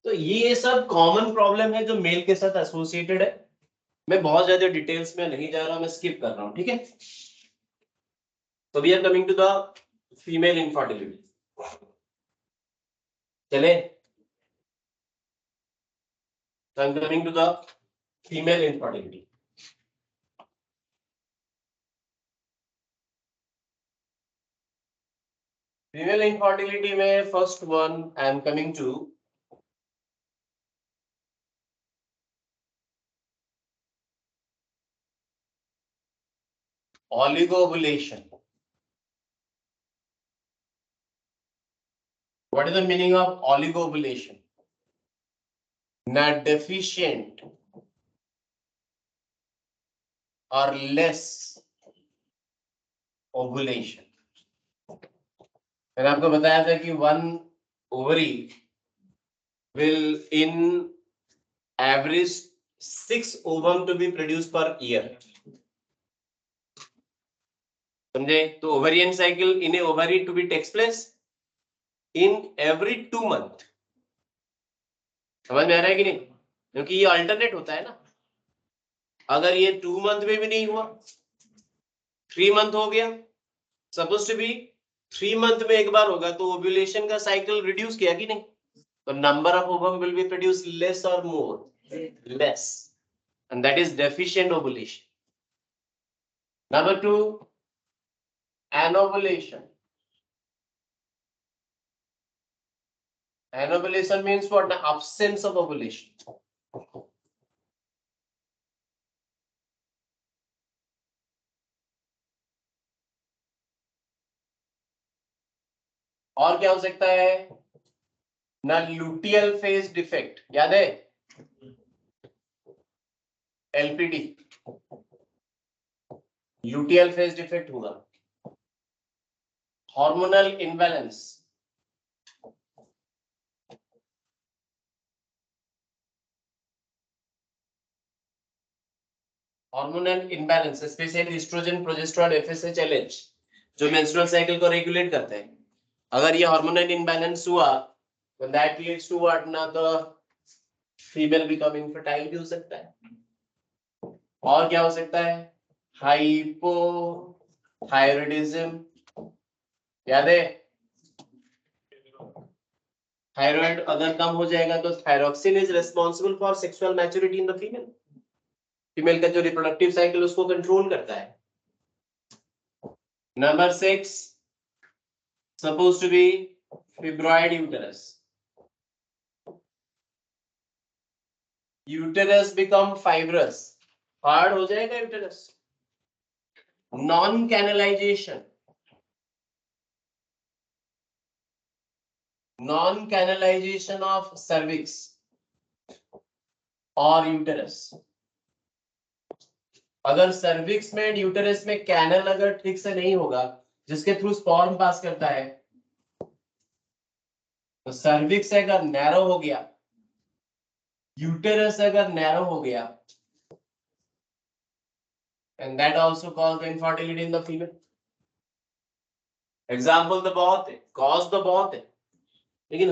तो ये सब कॉमन प्रॉब्लम है जो मेल के साथ एसोसिएटेड है। मैं बहुत ज्यादा डिटेल्स में नहीं जा रहा, मैं स्किप कर रहा हूं, ठीक है? तो we are coming to the female infertility. चले, I am coming to the female infertility. Female infertility में first one I am coming to oligoovulation. What is the meaning of oligoovulation? Not deficient or less ovulation. मैंने आपको बताया था कि one ovary will in average 6 ovum to be produced per year. समझे? तो ovarian cycle in a ovary to be takes place in every 2 month. समझ में आ रहा है कि नहीं? क्योंकि ये अल्टरनेट होता है ना। अगर ये 2 मंथ में भी नहीं हुआ, 3 मंथ हो गया, सपोज टू बी 3 मंथ में एक बार होगा, तो ओव्यूलेशन का साइकिल रिड्यूस किया कि नहीं? तो number of ovum will be produce less और more? Less, and that is deficient ovulation. Number 2, anovulation. Anovulation means what? The absence of ovulation. और क्या हो सकता है ना? लुटियल फेज डिफेक्ट, याद है? एलपीडी, लुटियल फेज डिफेक्ट होगा। Hormonal imbalance, hormonal imbalance specially oestrogen, progesterone, FSH, LH जो मेंस्ट्रुअल साइकिल को रेगुलेट करते हैं। अगर ये हार्मोनल इम्बैलेंस हुआ तो दैट लीड्स टू व्हाट? ना द फीमेल बिकम इनफर्टाइल भी हो सकता है। और क्या हो सकता है? हाइपोथायरॉयडिज्म, याद है? थायराइड अगर कम हो जाएगा तो thyroxine is responsible for sexual maturity in the female. Female का जो रिप्रोडक्टिव साइकिल उसको कंट्रोल करता है। Number 6 supposed to be fibroid uterus. Uterus become fibrous, hard हो जाएगा uterus. Non canalisation, non canalisation of cervix और यूटेरस। अगर cervix में यूटेरस में कैनल अगर ठीक से नहीं होगा जिसके थ्रू स्पर्म पास करता है, तो सर्विक्स अगर नैरो हो गया, यूटेरस अगर नैरो हो गया, and that also cause the infertility in the female. Example तो बहुत है, कॉज तो बहुत है, लेकिन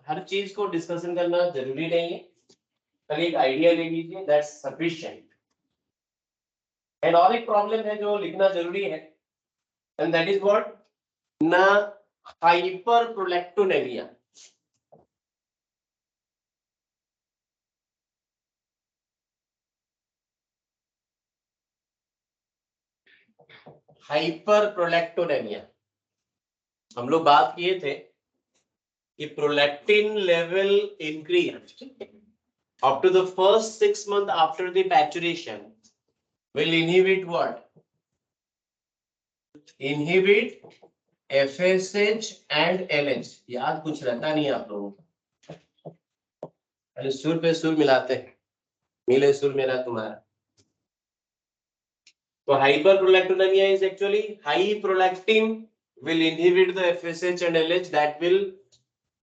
हर चीज को डिस्कशन करना जरूरी नहीं है, खाली एक आइडिया ले लीजिए, दैट्स सफिशिएंट। एंड और एक प्रॉब्लम है जो लिखना जरूरी है, एंड दैट इज व्हाट, ना हाइपरप्रोलैक्टोनेमिया। हाइपरप्रोलैक्टोनेमिया हम लोग बात किए थे कि prolactin level increase up to the first 6 months after the maturation will inhibit what? Inhibit FSH and LH। याद कुछ रहता नहीं आप लोगों को, अरे सुर पे सुर मिलाते हैं, मिले सुर मेरा तुम्हारा। तो hyperprolactinemia is actually high prolactin will inhibit the FSH and LH, that will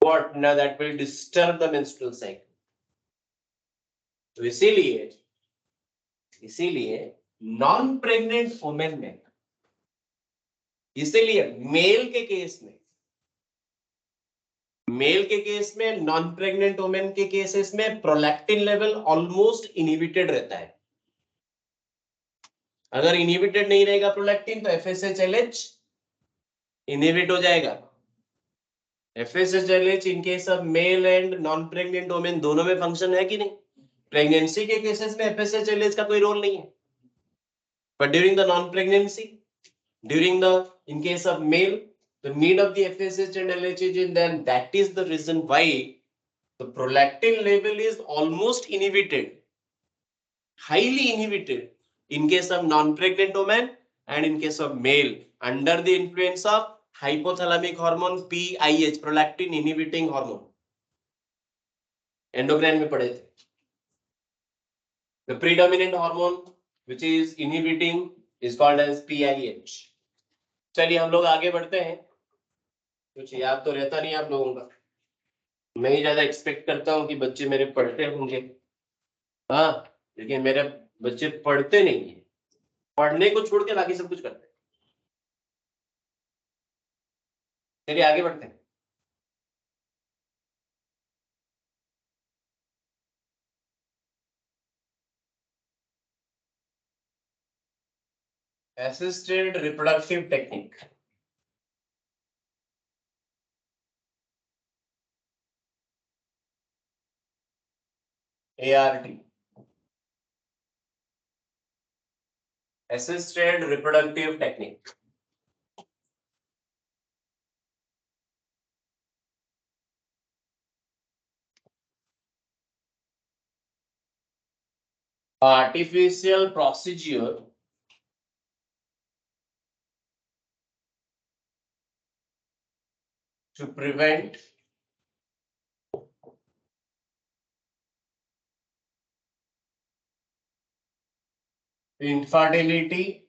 what? Now that will disturb the menstrual cycle। तो इसीलिए नॉन प्रेग्नेंट वुमेन में, इसीलिए मेल के केस में नॉन प्रेग्नेंट वुमेन के केसेस में प्रोलैक्टिन लेवल ऑलमोस्ट इनहिबिटेड रहता है। अगर इनहिबिटेड नहीं रहेगा प्रोलैक्टिन तो एफएसएच एलएच इनहिबिट हो जाएगा। FSH LH in case of male and non pregnant women दोनों में फंक्शन है कि नहीं? प्रेगनेंसी के केसेस में एफएसएच एलएच का कोई रोल नहीं है, but during the non pregnancy, during the in case of male, the need of the FSH and LH is in, then that is the reason why the prolactin level is almost inhibited, highly inhibited in case of non-pregnant woman and in case of male under the influence of hypothalamic hormone PIH, prolactin inhibiting hormone। Endocrine में पढ़े थे, the predominant hormone which is inhibiting is called as PIH। चलिए हम लोग आगे बढ़ते हैं, कुछ याद तो रहता नहीं आप लोगों का, मैं ही ज्यादा एक्सपेक्ट करता हूँ कि बच्चे मेरे पढ़ते होंगे, हाँ, लेकिन मेरे बच्चे पढ़ते नहीं है, पढ़ने को छोड़ के बाकी सब कुछ करते हैं। चलिए आगे बढ़ते हैं। Assisted reproductive technique, ART, assisted reproductive technique। Artificial procedure to prevent infertility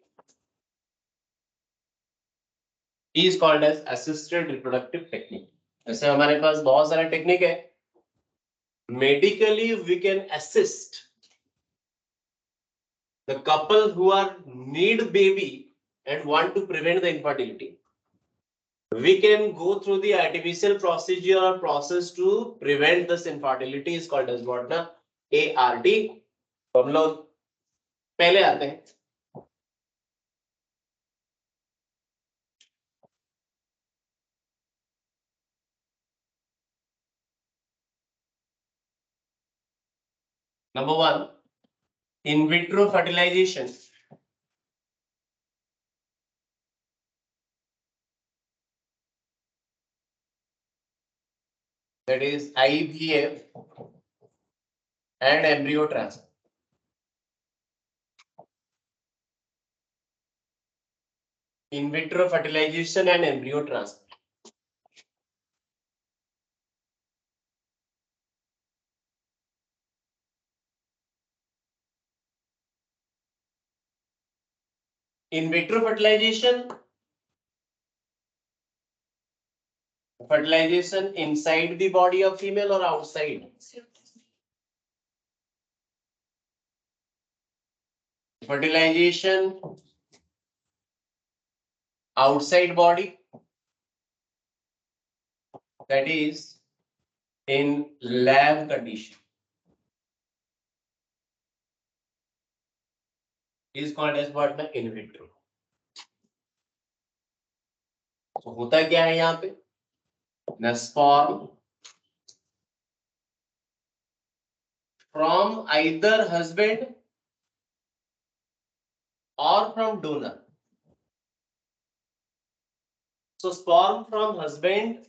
is called as assisted reproductive technique। ऐसे हमारे पास बहुत सारे टेक्निक है। Medically we can assist the couple who are need baby and want to prevent the infertility, we can go through the artificial procedure or process to prevent this infertility is called as what ना, ART। तो हम लोग पहले आते हैं, Number one, in vitro fertilization. That is IVF and embryo transfer. In vitro fertilization and embryo transfer. In vitro fertilization, fertilization inside the body of female or outside? Fertilization outside body, that is in lab condition, is called as what? The in vitro. So होता क्या है यहाँ पे? The sperm from either husband or from donor. So sperm from husband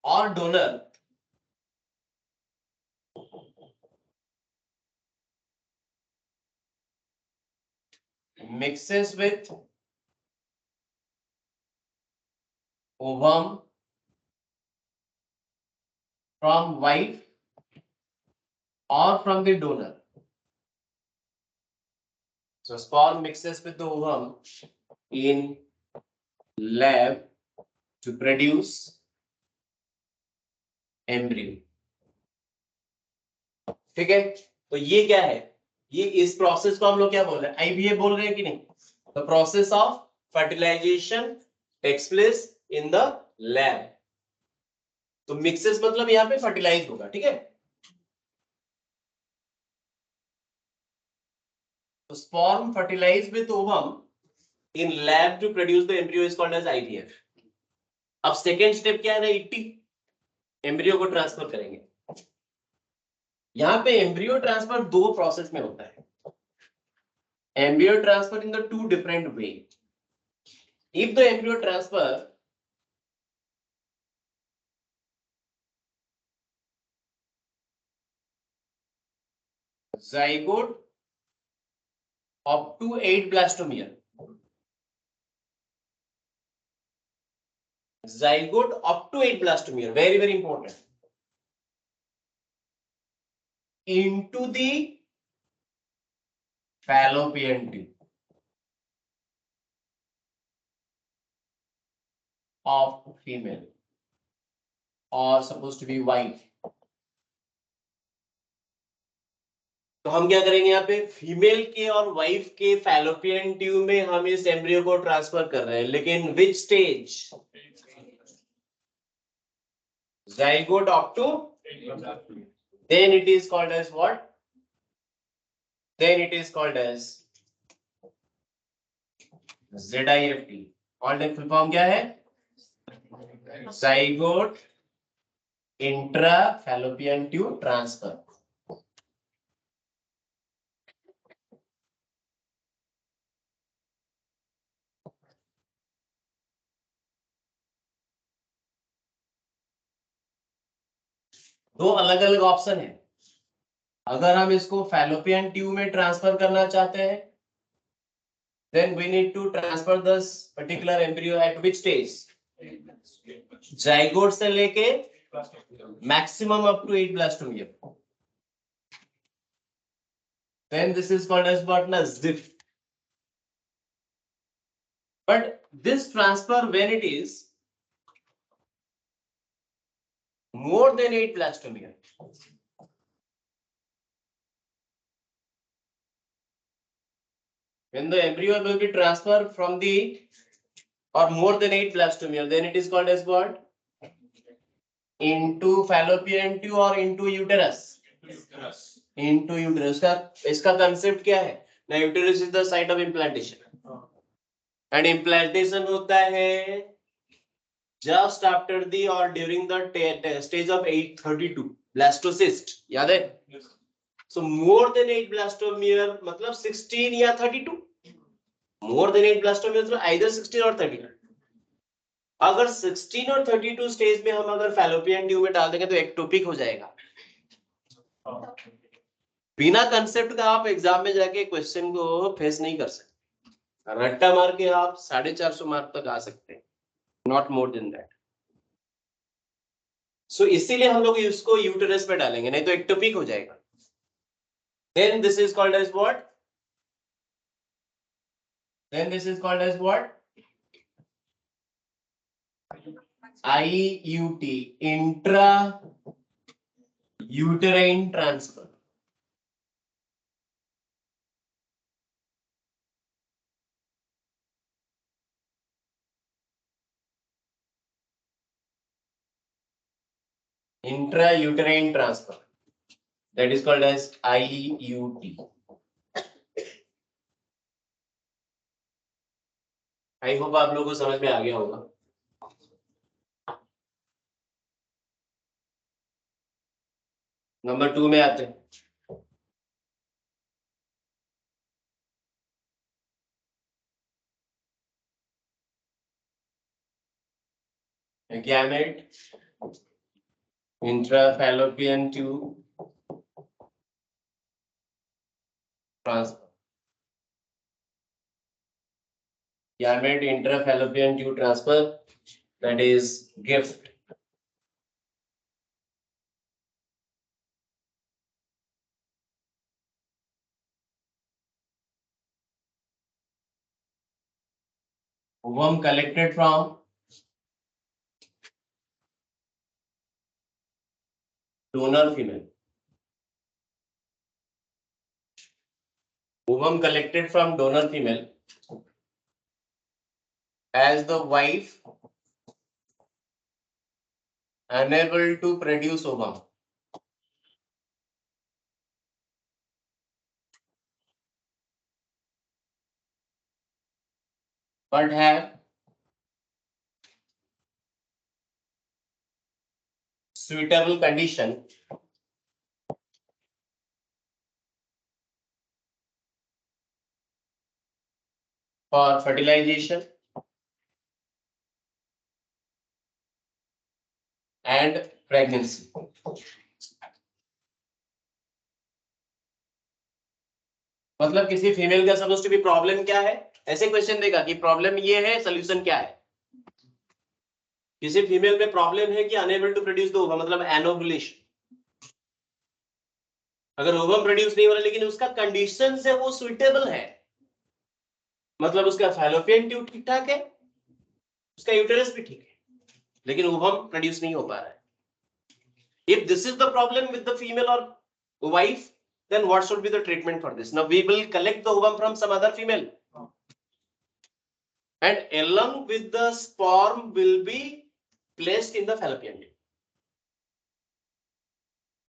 or donor mixes with ovum from wife or from the donor. So sperm mixes with the ovum in lab to produce embryo. ठीक है, तो ये क्या है? ये इस process को हम लोग क्या बोल रहे हैं? आईवीएफ बोल रहे हैं कि नहीं? The process of fertilization takes place in the lab. तो मिक्सेस मतलब यहाँ पे फर्टिलाइज होगा. ठीक है, तो sperm fertilize with ovum in lab to produce the embryo is called as IVF. अब सेकेंड स्टेप क्या है ना? ईटी एम्ब्रियो को ट्रांसफर करेंगे. यहाँ पे एम्ब्रियो ट्रांसफर दो प्रोसेस में होता है. Embryo transfer in the two different way. If the embryo transfer zygote up to 8 blastomere. Zygote up to 8 blastomere, very very important. Into the fallopian tube of female or supposed to be wife. तो हम क्या करेंगे यहाँ पे? Female के और wife के fallopian tube में हम इस एम्ब्रियो को ट्रांसफर कर रहे हैं, लेकिन which stage? zygote up to, then it is called as what? Then it is called as ZIFT. All the full form क्या है? Zygote intrafallopian tube transfer. दो अलग अलग ऑप्शन है. अगर हम इसको फैलोपियन ट्यूब में ट्रांसफर करना चाहते हैं, then we need to transfer this particular embryo at which stage? Zygote से लेके maximum up to 8 blastomere. Then this is called as what? Na ZIF. But this transfer, when it is more than 8 blastomere, when the embryo will be transferred from the or more than 8 blastomere, then it is called as what? Into fallopian tube or into uterus? Into uterus. इसका concept क्या है? Now uterus is the site of implantation. And implantation होता है just after the or during the stage of 832 blastocyst. याद है? So more than 8 blastomere मतलब 16 या 32. More than 8 blastomere मतलब either 16 और 32. अगर 16 और 32 स्टेज में हम अगर फैलोपियन ट्यूब में डाल देंगे तो एक्टोपिक हो जाएगा. बिना कंसेप्ट का आप एग्जाम में जाके क्वेश्चन को फेस नहीं कर सकते. रट्टा मार के आप 450 मार्क तक आ सकते हैं, नॉट मोर देन दैट. सो इसीलिए हम लोग इसको यूटेरस पे डालेंगे, नहीं तो एक्टोपिक हो जाएगा. Then this is called as what? Then this is called as what? IUT, intra-uterine transfer. Intra-uterine transfer. That is called as IUT. I hope आप लोगों को समझ में आ गया होगा. नंबर 2 में आते हैं. Gamete, intrafallopian tube transfer. Gamete intrafallopian tube transfer, that is gift. Ovum collected from donor female. Ovum collected from donor female as the wife unable to produce ovum. But have suitable condition for fertilization and pregnancy. मतलब किसी female का suppose to B problem क्या है, ऐसे question देगा कि problem ये है, सोल्यूशन क्या है. किसी फीमेल में प्रॉब्लम है कि unable to produce the ovum, मतलब एनोवुलेशन. अगर ओवम प्रोड्यूस नहीं हो रहा लेकिन उसका कंडीशन है वो सुइटेबल है, मतलब उसका फैलोपियन ट्यूब ठीक ठाक है, उसका यूटेरस भी ठीक है, लेकिन ओवम प्रोड्यूस नहीं हो पा रहा है. If this is the problem with the female or wife, then what should be the treatment for this? Now we will collect the ovum from some other female, and along with the sperm will be placed in the fallopian tube.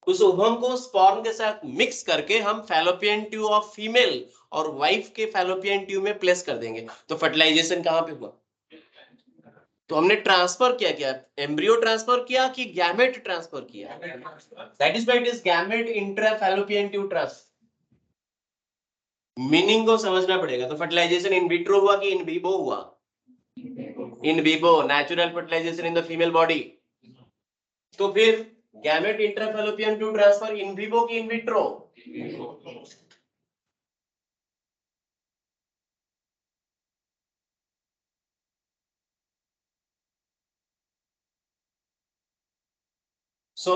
उस ovum को sperm के साथ mix करके हम fallopian tube of female और wife के fallopian tube में place कर देंगे. तो फर्टिलाइजेशन कहां पे हुआ? तो हमने ट्रांसफर क्या एम्ब्रियो ट्रांसफर किया कि गैमेट ट्रांसफर किया? That is why it is gamete intrafallopian tube transfer. Meaning को समझना पड़ेगा. तो फर्टिलाइजेशन इन विट्रो हुआ कि इन विवो हुआ? In vivo, natural fertilisation in the female body. तो फिर gamete intrafallopian tube transfer in vivo की in vitro? So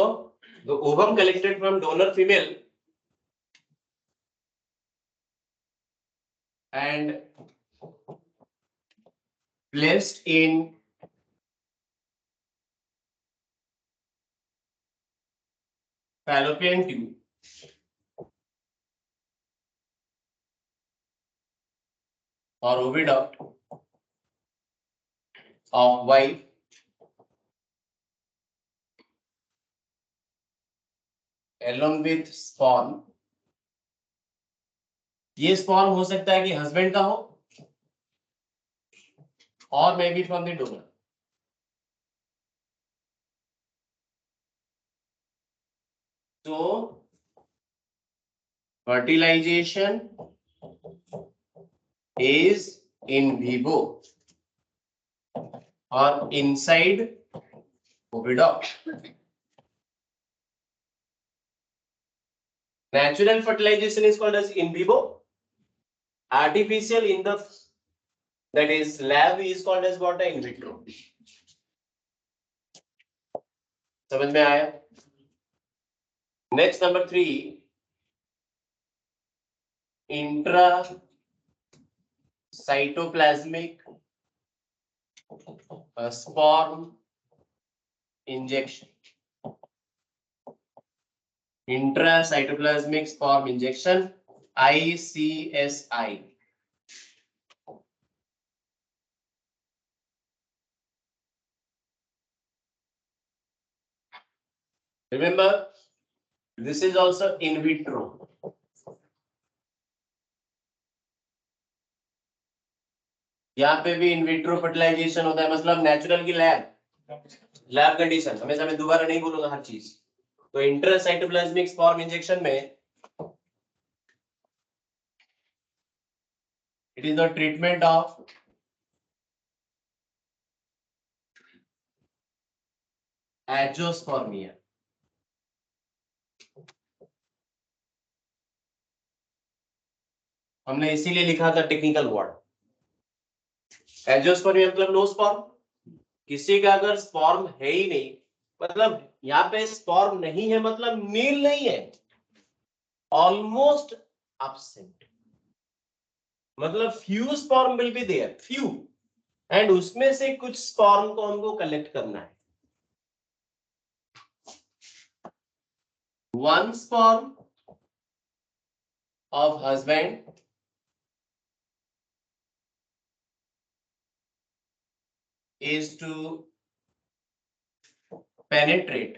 the ovum collected from donor female and placed in fallopian tube or oviduct of wife along with sperm. ये sperm हो सकता है कि husband का हो और may be from the donor. तो fertilization is in vivo or inside oviduct. Natural fertilization is called as in vivo. Artificial in the that is lab is called as what? In vitro. समझ में आया? Next number 3, intracytoplasmic sperm injection. Intracytoplasmic sperm injection, ICSI. Remember, this is also in vitro. यहाँ पे भी in vitro fertilisation होता है, मतलब natural की लैब कंडीशन, हमेशा मैं दोबारा नहीं बोलूंगा हर चीज. तो इंट्रासाइटोप्लाज्मिक स्पर्म इंजेक्शन में it is the treatment of angiospermia. हमने इसीलिए लिखा था टेक्निकल वर्ड. एंजियोस्पर्मिया मतलब नो स्पर्म. किसी का अगर स्पर्म है ही नहीं, मतलब यहाँ पे स्पर्म नहीं है मतलब नील नहीं है, ऑलमोस्ट एब्सेंट, मतलब few sperm will be there, few, and उसमें से कुछ स्पर्म को हमको कलेक्ट करना है. One sperm of husband is to penetrate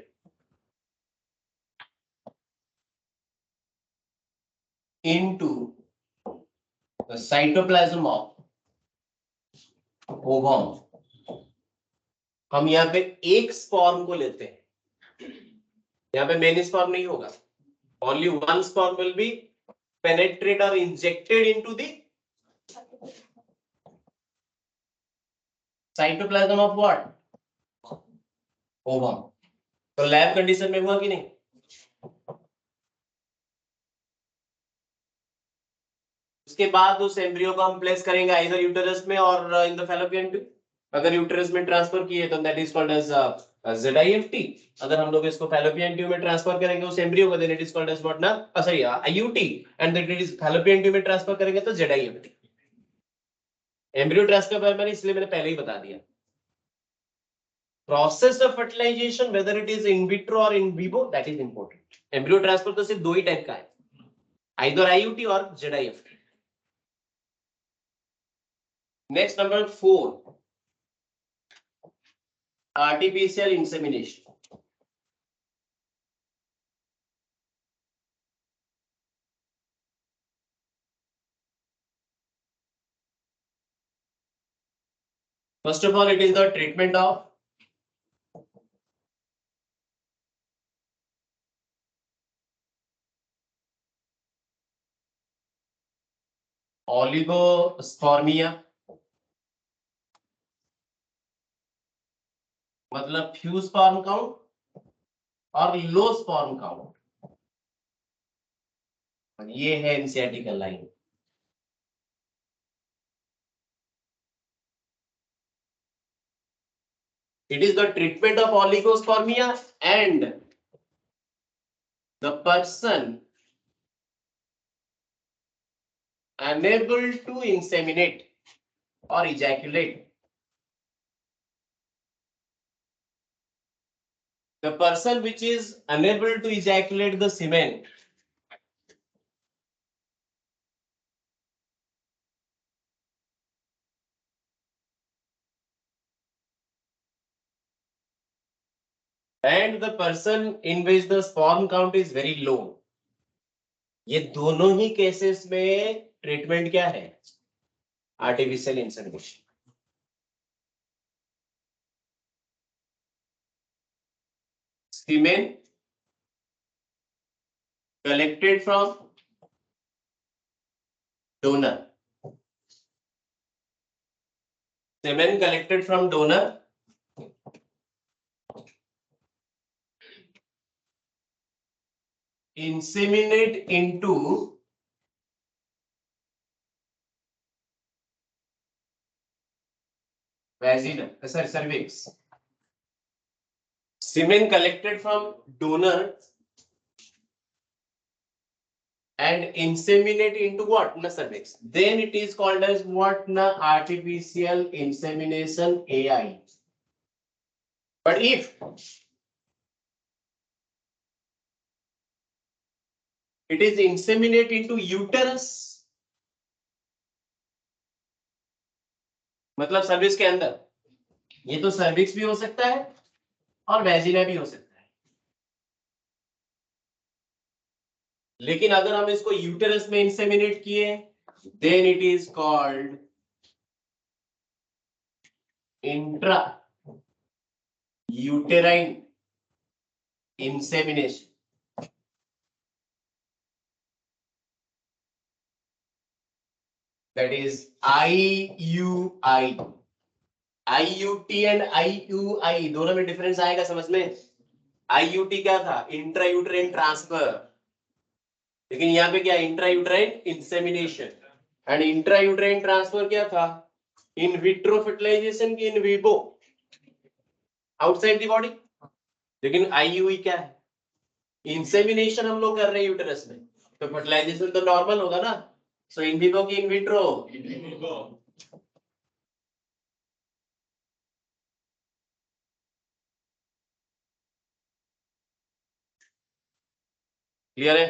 into the cytoplasm of ovum. हम यहाँ पे एक स्पर्म को लेते हैं, यहाँ पे मेनी स्पर्म नहीं होगा, only one sperm will be penetrated or injected into the cytoplasm of what? ovum. तो लैब कंडीशन में हुआ कि नहीं? उसके बाद उस एम्ब्रियो को हम प्लेस करेंगे आइदर यूटेरस में और इन द फैलोपियन ट्यूब. अगर यूटेरस में ट्रांसफर किए तो that is called as ZIFT. अगर हम लोग इसको फैलोपियन ट्यूब में ट्रांसफर करेंगे उस एम्ब्रियो को, then it is called as what ना, sorry IUT, and that it is fallopian tube में ट्रांसफर करेंगे तो ZIFT. एम्ब्रियो ट्रांसफर मैंने इसलिए मैंने पहले ही बता दिया. Process of fertilisation whether it is in vitro और in vivo, that is important. Embryo transfer तो सिर्फ दो ही टाइप का है, आइदर IUT और ZIFT. Next, number 4, artificial insemination. First of all, it is the treatment of oligospermia, मतलब few sperm count और लो स्पर्म काउंट. ये है एनसीईआरटी का line. It is the treatment of oligospermia and the person unable to inseminate or ejaculate. The person which is unable to ejaculate the semen and the person in which the sperm count is very low. ये दोनों ही cases में treatment क्या है? Artificial insemination. Semen collected from donor. Semen collected from donor inseminate into vagina, sorry, cervix. Semen collected from donor and inseminate into what? Na cervix. Then it is called as what? Na artificial insemination, AI. But if it is inseminate into uterus, मतलब cervix के अंदर, ये तो cervix भी हो सकता है और वेजिना भी हो सकता है, लेकिन अगर हम इसको यूटेरस में इंसेमिनेट किए, then it is called intra uterine insemination. That is IUI. IUT and IUI दोनों में डिफरेंस आएगा समझ में. IUT क्या था? इंट्रा यूटेराइन ट्रांसफर, लेकिन यहाँ पे क्या? Intra uterine insemination. And intra uterine transfer क्या था? इन विट्रो फर्टिलाइजेशन की in vivo, outside the body. लेकिन IUI क्या है? इंसेमिनेशन हम लोग कर रहे हैं यूटेरस में, तो फर्टिलाइजेशन तो नॉर्मल होगा ना. सो इन विवो की इन विट्रो. क्लियर है?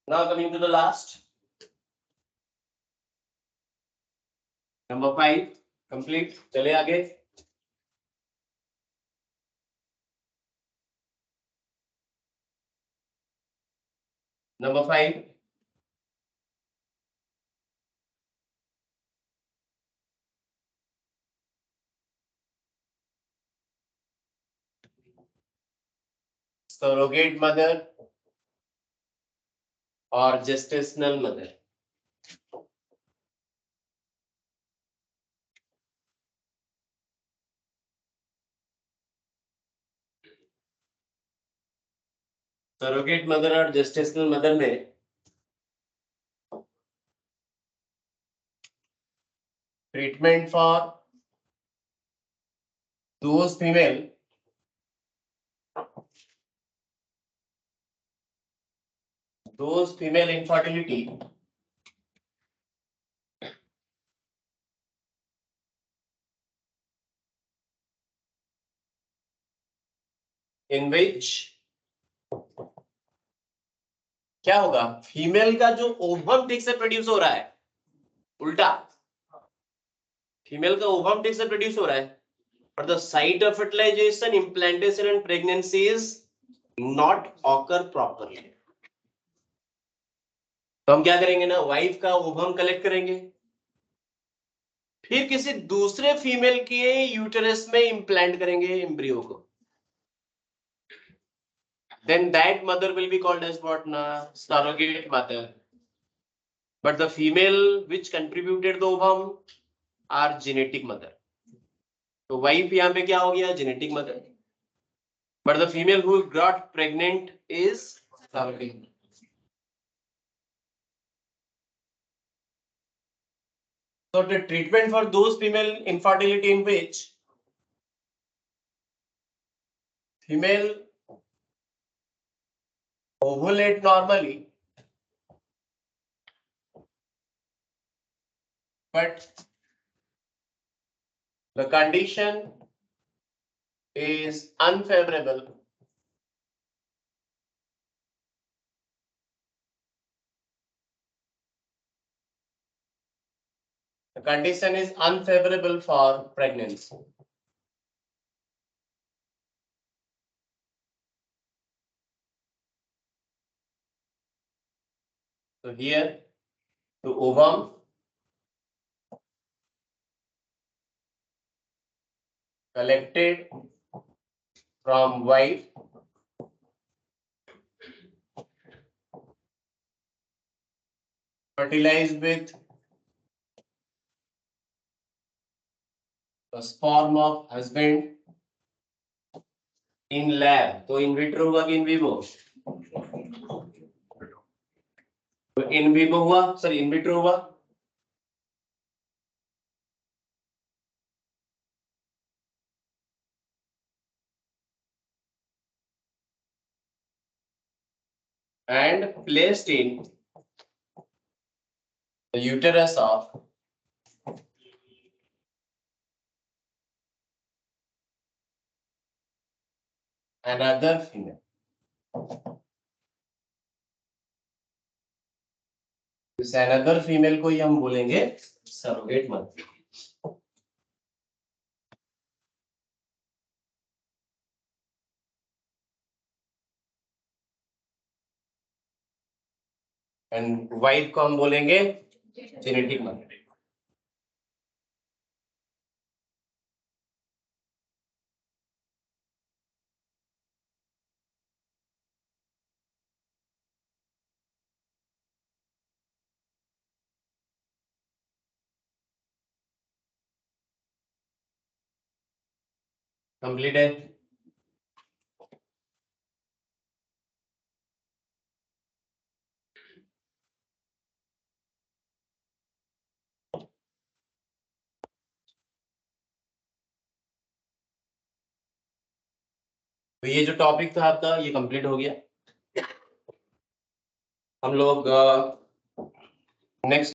Now coming to the last, number 5 complete. चले आगे. Number 5, surrogate mother or gestational mother. Surrogate mother और gestational mother में treatment for those female infertility in which क्या होगा? फीमेल का जो ओवम ठीक से प्रोड्यूस हो रहा है, उल्टा फीमेल का ओवम ठीक से प्रोड्यूस हो रहा है, but the site of fertilization, implantation and pregnancy is not occur properly. तो हम क्या करेंगे ना, वाइफ का ओवम कलेक्ट करेंगे, फिर किसी दूसरे फीमेल के यूटेरस में इम्प्लांट करेंगे एम्ब्रियो को. Then that mother will be called as what? Na surrogate mother. But the female which contributed the ovum are genetic mother. तो वाइफ यहाँ पे क्या हो गया? Genetic mother. But the female who got pregnant is surrogate. So the treatment for those female infertility in which female ovulate normally, but the condition is unfavorable for pregnancy. So here the ovum collected from wife fertilized with the sperm of husband in lab. तो in vitro हुआ कि in Vivo? तो इन vivo हुआ, sorry in vitro हुआ. And placed in the uterus of another female. इस another female को ही हम बोलेंगे surrogate mother. And wife को हम बोलेंगे genetic mother. Complete है. तो ये जो टॉपिक था आपका ये कंप्लीट हो गया. हम लोग नेक्स्ट